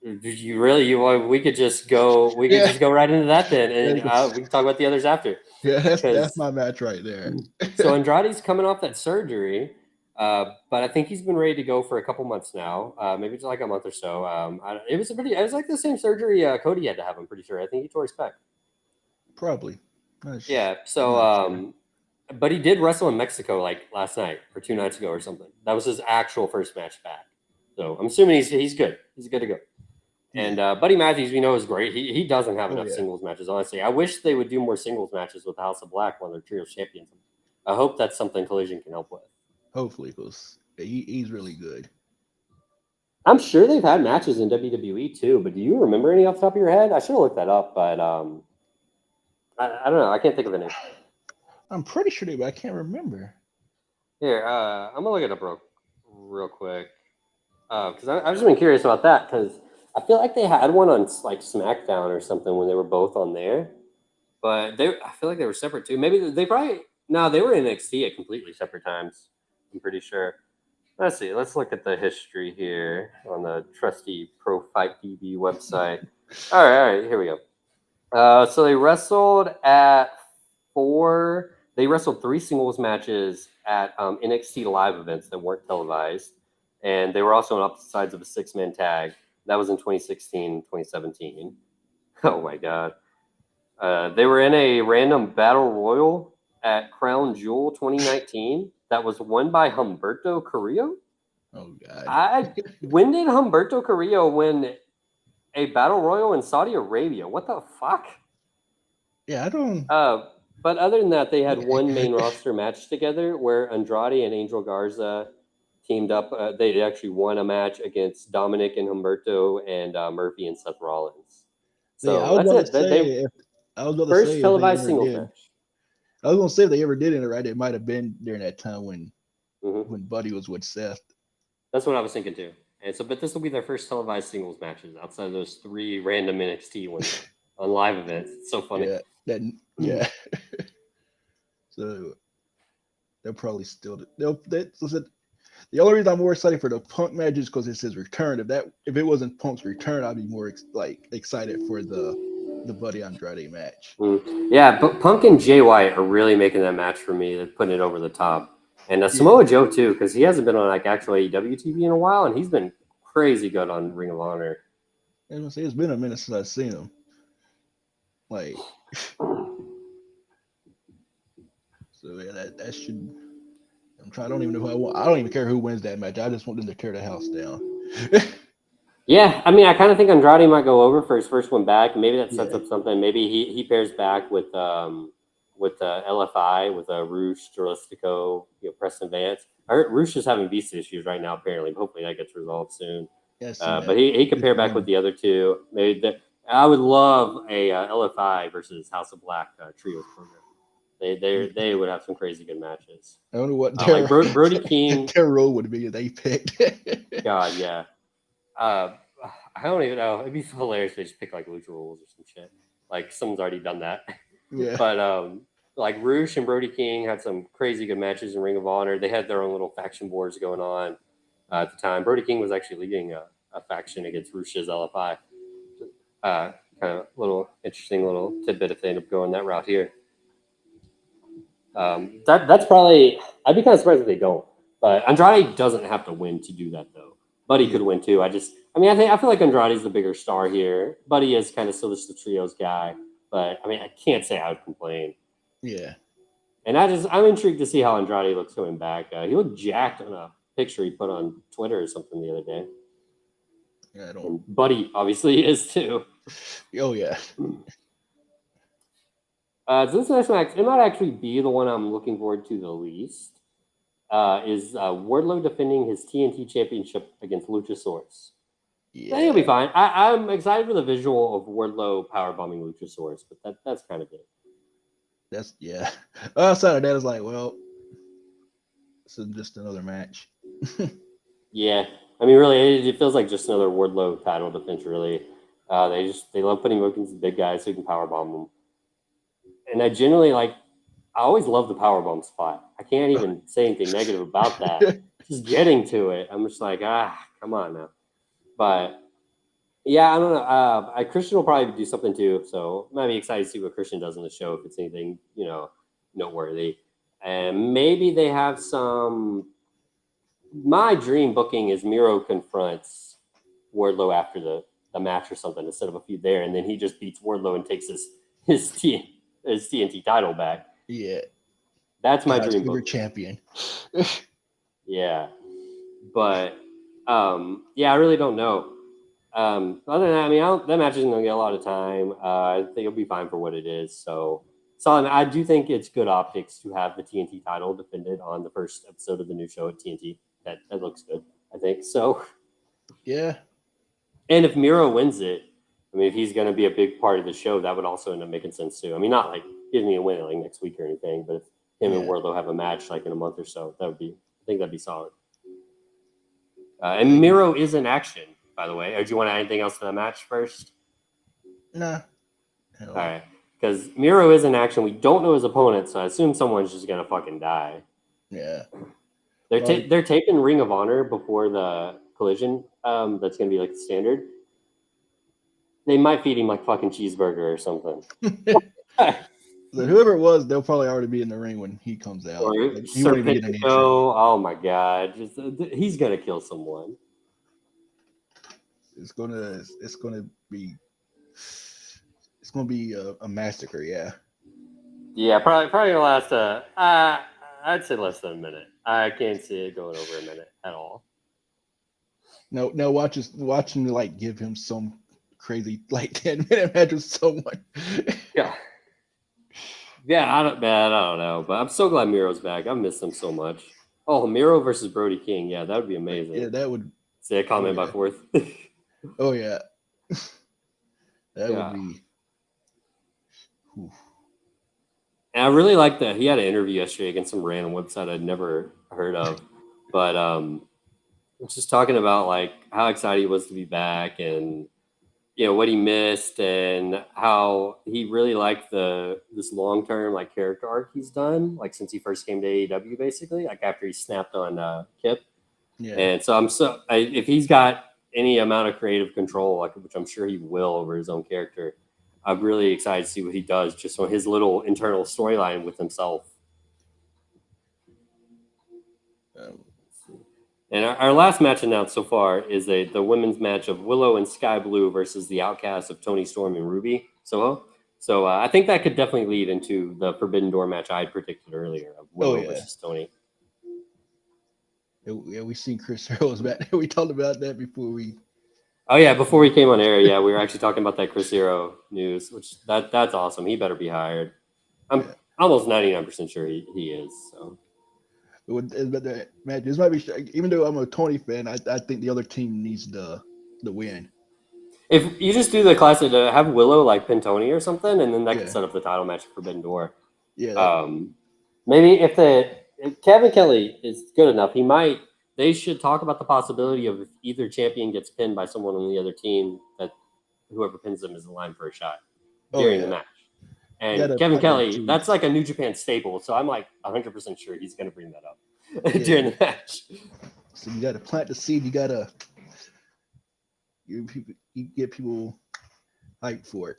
Did you really? We could just go. We could Yeah, just go right into that then, and we can talk about the others after. yeah. That's Because my match right there. so Andrade's coming off that surgery, but I think he's been ready to go for a couple months now. Maybe it's like a month or so. It was like the same surgery Cody had to have. I'm pretty sure. I think he tore his pec. Probably. Yeah. I'm So, not sure. but he did wrestle in Mexico like last night or 2 nights ago or something. That was his actual first match back. So I'm assuming he's good. He's good to go. And Yeah. Buddy Matthews, we know, is great. He doesn't have Oh enough yeah. singles matches, honestly. I wish they would do more singles matches with the House of Black when they're Trios champions. I hope that's something Collision can help with. Hopefully, because he's really good. I'm sure they've had matches in WWE too, but do you remember any off the top of your head? I should have looked that up, but I don't know. I can't think of any. I'm pretty sure they, but I can't remember. Here, I'm gonna look it up real quick because I've just been curious about that because I feel like they had one on like SmackDown or something when they were both on there. But I feel like they were separate too. Maybe they probably no, they were in NXT at completely separate times. I'm pretty sure. Let's see. Let's look at the history here on the trusty Pro Fight TV website. All right. Here we go. So they wrestled at four. They wrestled 3 singles matches at NXT live events that weren't televised, and they were also on opposite sides of a 6-man tag. That was in 2016, 2017. Oh my god. They were in a random battle royal at Crown Jewel 2019 that was won by Humberto Carrillo. Oh God. When did Humberto Carrillo win a battle royal in Saudi Arabia? What the fuck? Yeah, I don't. But other than that, they had Yeah. one main roster match together where Andrade and Angel Garza teamed up. They actually won a match against Dominic and Humberto and Murphy and Seth Rollins. Yeah, I So was that's about to it. say They if I was about to first say if they televised ever singles did. match. I was gonna say if they ever did it right, it might have been during that time Mm-hmm. when Buddy was with Seth. That's what I was thinking too. And so, but this will be their first televised singles matches outside of those 3 random NXT ones on live events. It's so funny. Yeah, that yeah. So they'll probably still the only reason I'm more excited for the Punk match is because it's his return. If it wasn't Punk's return, I'd be more excited for the Buddy Andrade match. Yeah, but Punk and Jay White are really making that match for me. They're putting it over the top. And Samoa Joe too, because he hasn't been on like actual AEW TV in a while, and he's been crazy good on Ring of Honor. I was gonna say it's been a minute since I've seen him. Like, so yeah, that should. I don't even know who I want. I don't even care who wins that match. I just want them to tear the house down. Yeah, I mean, I kind of think Andrade might go over for his first one back. Maybe that sets Yeah. up something. Maybe he pairs back with LFI with Roosh, Jurlistico, Preston Vance. I heard Roosh is having visa issues right now, apparently. But hopefully that gets resolved soon. Yeah, But he could pair back with the other two. I would love a LFI versus House of Black trios program. They would have some crazy good matches. I don't know what Like Brody King. their role would be if they picked. God, yeah. I don't even know. It'd be hilarious if they just pick like Lucha Rules or some shit. Like someone's already done that. Yeah. But like Roosh and Brody King had some crazy good matches in Ring of Honor. They had their own little faction wars going on at the time. Brody King was actually leading a faction against Roosh's LFI. Kind of little interesting little tidbit if they end up going that route here. That's probably. I'd be kind of surprised if they don't. But Andrade doesn't have to win to do that though. Buddy could win too. I feel like Andrade's the bigger star here. Buddy is kind of still just the trios guy. But I mean, I can't say I would complain. Yeah. And I'm intrigued to see how Andrade looks coming back. He looked jacked on a picture he put on Twitter or something the other day. Yeah, I don't. And Buddy obviously is too. Oh yeah. So this next match, it might actually be the one I'm looking forward to the least. Is Wardlow defending his TNT Championship against Luchasaurus. Yeah. I think it'll be fine. I'm excited for the visual of Wardlow powerbombing Luchasaurus, but that's kind of it. That's yeah. Outside of that, it's like, well, this is just another match. Yeah, I mean, really, it feels like just another Wardlow title defense. Really, they love putting him against the big guys who can powerbomb them. And I generally I always love the powerbomb spot. I can't even say anything negative about that. Just getting to it, I'm just like, come on now. But yeah, I don't know. Christian will probably do something too, so might be excited to see what Christian does on the show if it's anything noteworthy. And maybe they have some. My dream booking is Miro confronts Wardlow after the match or something instead of a feud there, and then he just beats Wardlow and takes his TNT title back. Yeah, that's my dream booking. Champion. Yeah, but I really don't know. Other than that, I mean, that match isn't going to get a lot of time. I think it'll be fine for what it is. So I do think it's good optics to have the TNT title defended on the first episode of the new show at TNT. That looks good, I think. So, yeah. And if Miro wins it, I mean, if he's going to be a big part of the show, that would also end up making sense too. I mean, not like giving me a win like next week or anything, but if him and Wardlow have a match like in a month or so, I think that'd be solid. And Miro is in action, by the way. Or do you want to add anything else to that match first? Nah. All right. Because Miro is in action. We don't know his opponent, so I assume someone's just going to fucking die. Yeah. They're taping Ring of Honor before the Collision. That's going to be like the standard. They might feed him like fucking cheeseburger or something. So whoever it was, they'll probably already be in the ring when he comes out. He won't even get any intro. Oh my god, he's gonna kill someone. It's gonna be a massacre. Yeah. Yeah, probably gonna last. I'd say less than a minute. I can't see it going over a minute at all. No, watch him like give him some crazy like 10-minute match with someone. Yeah. Yeah, I don't know, but I'm so glad Miro's back. I've missed him so much. Oh, Miro versus Brody King. Yeah, that would be amazing. Yeah, that would. Say a comment by fourth. Oh yeah. That would be. Whew. And I really like that. He had an interview yesterday against some random website I'd never heard of, but just talking about like how excited he was to be back and what he missed and how he really liked this long-term like character arc he's done like since he first came to AEW basically like after he snapped on Kip. Yeah. And so if he's got any amount of creative control, like which I'm sure he will over his own character, I'm really excited to see what he does just on his little internal storyline with himself. And our last match announced so far is the women's match of Willow and Sky Blue versus the Outcasts of Toni Storm and Ruby Soho. So I think that could definitely lead into the Forbidden Door match I had predicted earlier of Willow versus Toni. Yeah, we seen Chris Hero's back. We talked about that before we. Oh yeah, before we came on air, yeah, we were actually talking about that Chris Hero news, which that's awesome. He better be hired. I'm almost 99% sure he is. So. But the match, this might be, even though I'm a Tony fan, I think the other team needs the win. If you just do the classic, have Willow like pin Tony or something, and then that can set up the title match for Forbidden Door. Yeah. Maybe if Kevin Kelly is good enough, he might they should talk about the possibility of if either champion gets pinned by someone on the other team, that whoever pins them is in line for a shot during the match. And Kevin Kelly, that's like a New Japan staple. So I'm like 100% sure he's going to bring that up during the match. So you got to plant the seed. You got to get people hyped for it.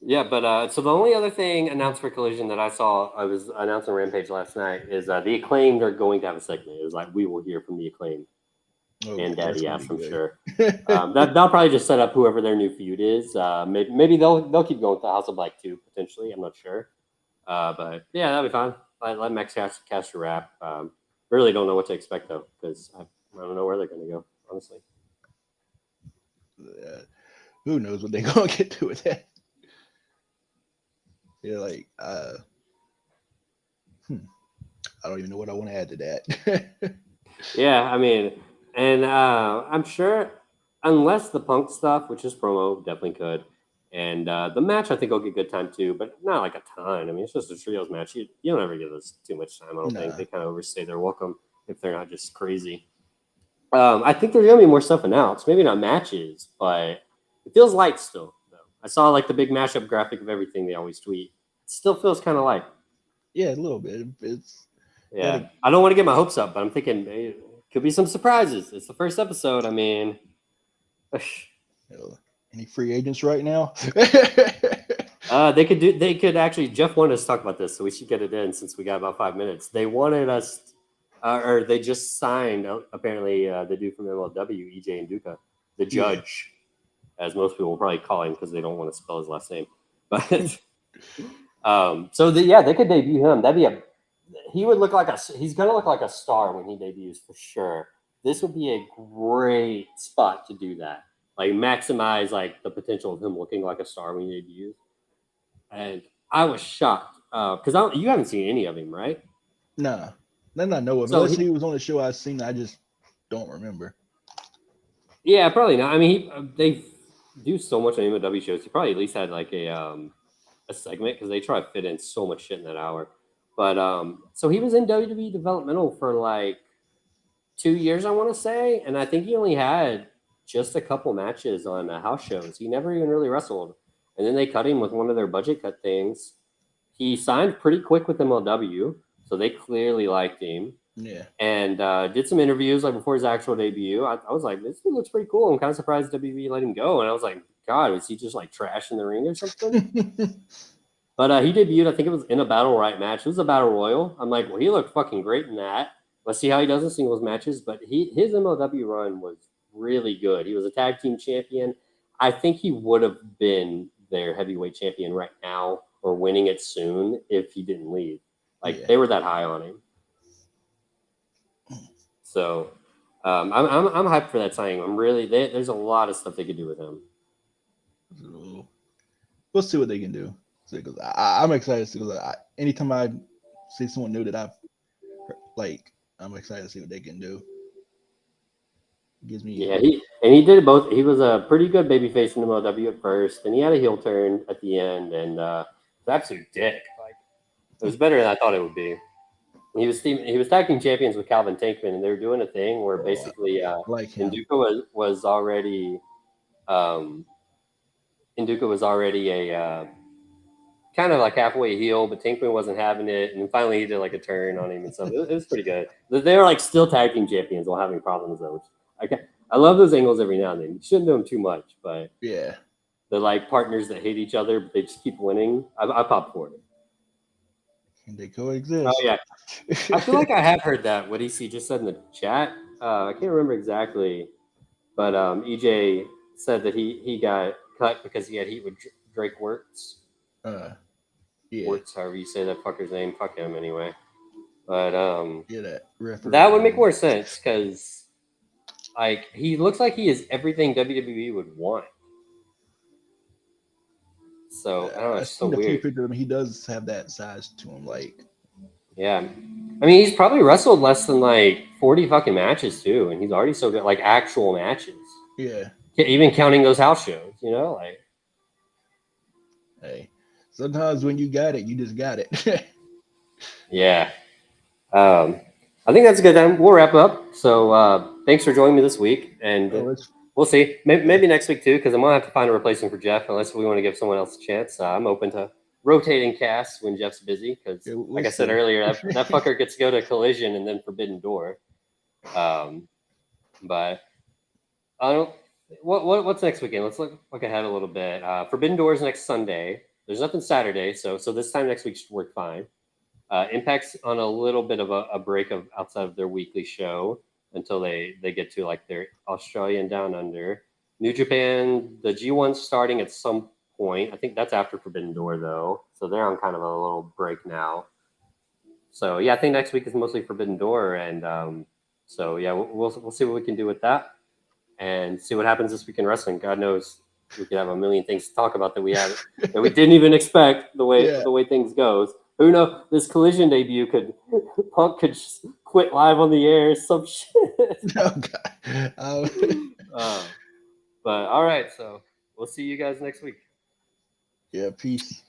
Yeah, but so the only other thing announced for Collision that I saw, I was announced on Rampage last night, is the Acclaimed are going to have a segment. It was like, we will hear from the Acclaimed. And Daddy ass, I'm sure. That'll probably just set up whoever their new feud is. Maybe they'll keep going with the House of Black too, potentially. I'm not sure. But yeah, that'll be fine. Let Max cast a rap. Really don't know what to expect though, because I don't know where they're going to go, honestly. Who knows what they're going to get to with that? Yeah, like I don't even know what I want to add to that. Yeah, I mean, and I'm sure, unless the Punk stuff, which is promo, definitely could, and the match I think will get good time too, but not like a ton. I mean, it's just a trios match. You don't ever give us too much time. I don't think they kind of overstay their welcome if they're not just crazy. I think there's gonna be more stuff announced. Maybe not matches, but it feels light still. I saw like the big mashup graphic of everything they always tweet. It still feels kind of light. Yeah, a little bit. I don't want to get my hopes up, but I'm thinking it could be some surprises. It's the first episode. I mean, any free agents right now? They could actually. Jeff wanted us to talk about this, so we should get it in since we got about 5 minutes. They wanted us, or they just signed. Apparently, the dude from MLW, EJ Nduka, the judge. As most people will probably call him because they don't want to spell his last name. But they could debut him. He would look like he's gonna look like a star when he debuts for sure. This would be a great spot to do that. Like maximize like the potential of him looking like a star when he debuts. And I was shocked because you haven't seen any of him, right? Nah, then I know of. So unless he was on the show I've seen, I just don't remember. Yeah, probably not. I mean, they do so much on MLW shows. He probably at least had like a segment because they try to fit in so much shit in that hour. But so he was in WWE developmental for like 2 years, I want to say, and I think he only had just a couple matches on house shows. He never even really wrestled, and then they cut him with one of their budget cut things. He signed pretty quick with MLW, so they clearly liked him. Yeah, and did some interviews like before his actual debut. I was like, this dude looks pretty cool. I'm kind of surprised WWE let him go. And I was like, God, was he just like trash in the ring or something? But he debuted, I think it was in a Battle Royal match. It was a Battle Royal. I'm like, well, he looked fucking great in that. Let's see how he does in singles matches. But his MLW run was really good. He was a tag team champion. I think he would have been their heavyweight champion right now or winning it soon if he didn't leave. They were that high on him. So I'm hyped for that signing. I'm really there's a lot of stuff they could do with him. We'll see what they can do. Because I'm excited because anytime I see someone new that I've like, I'm excited to see what they can do. It gives me he did both. He was a pretty good babyface in MLW at first, and he had a heel turn at the end, and was absolute dick. Like it was better than I thought it would be. He was tag team champions with Calvin Tankman, and they were doing a thing where basically Nduka was already a kind of like halfway heel, but Tankman wasn't having it, and then finally he did like a turn on him and stuff. It was pretty good. They were like still tag team champions while having problems though. I love those angles every now and then. You shouldn't do them too much, but yeah, they're like partners that hate each other, but they just keep winning. I pop for it. And they coexist. Oh yeah, I feel like I have heard that. What EC just said in the chat. I can't remember exactly, but EJ said that he got cut because he had heat with Drake Wirtz. Wirtz, however you say that fucker's name. Fuck him anyway. But that would make more sense because like he looks like he is everything WWE would want. So I don't know. It's so weird. Picture of him, he does have that size to him, like. Yeah, I mean he's probably wrestled less than like 40 fucking matches too, and he's already so good, like actual matches. Yeah. Even counting those house shows, like. Hey, sometimes when you got it, you just got it. Yeah. I think that's a good time. We'll wrap up. So thanks for joining me this week, and Oh, it's we'll see. Maybe, yeah. maybe next week too, because I'm gonna have to find a replacement for Jeff, unless we want to give someone else a chance. I'm open to rotating casts when Jeff's busy, because Yeah, like we'll I said see. earlier, that fucker gets to go to Collision and then Forbidden Door. Um, but I don't. What's next weekend? Let's look ahead a little bit. Forbidden Door is next Sunday. There's nothing Saturday, so this time next week should work fine. Impact's on a little bit of a break of outside of their weekly show until they get to like their Australian Down Under. New Japan, the G1's starting at some point. I think that's after Forbidden Door though, so they're on kind of a little break now. So yeah, I think next week is mostly Forbidden Door, and so yeah, we'll see what we can do with that, and see what happens this week in wrestling. God knows we could have a million things to talk about that we didn't even expect Yeah. the way things goes. Who knows? This Collision debut could Punk could just quit live on the air, some shit. Oh God. uh, but all right, so we'll see you guys next week. Yeah. Peace.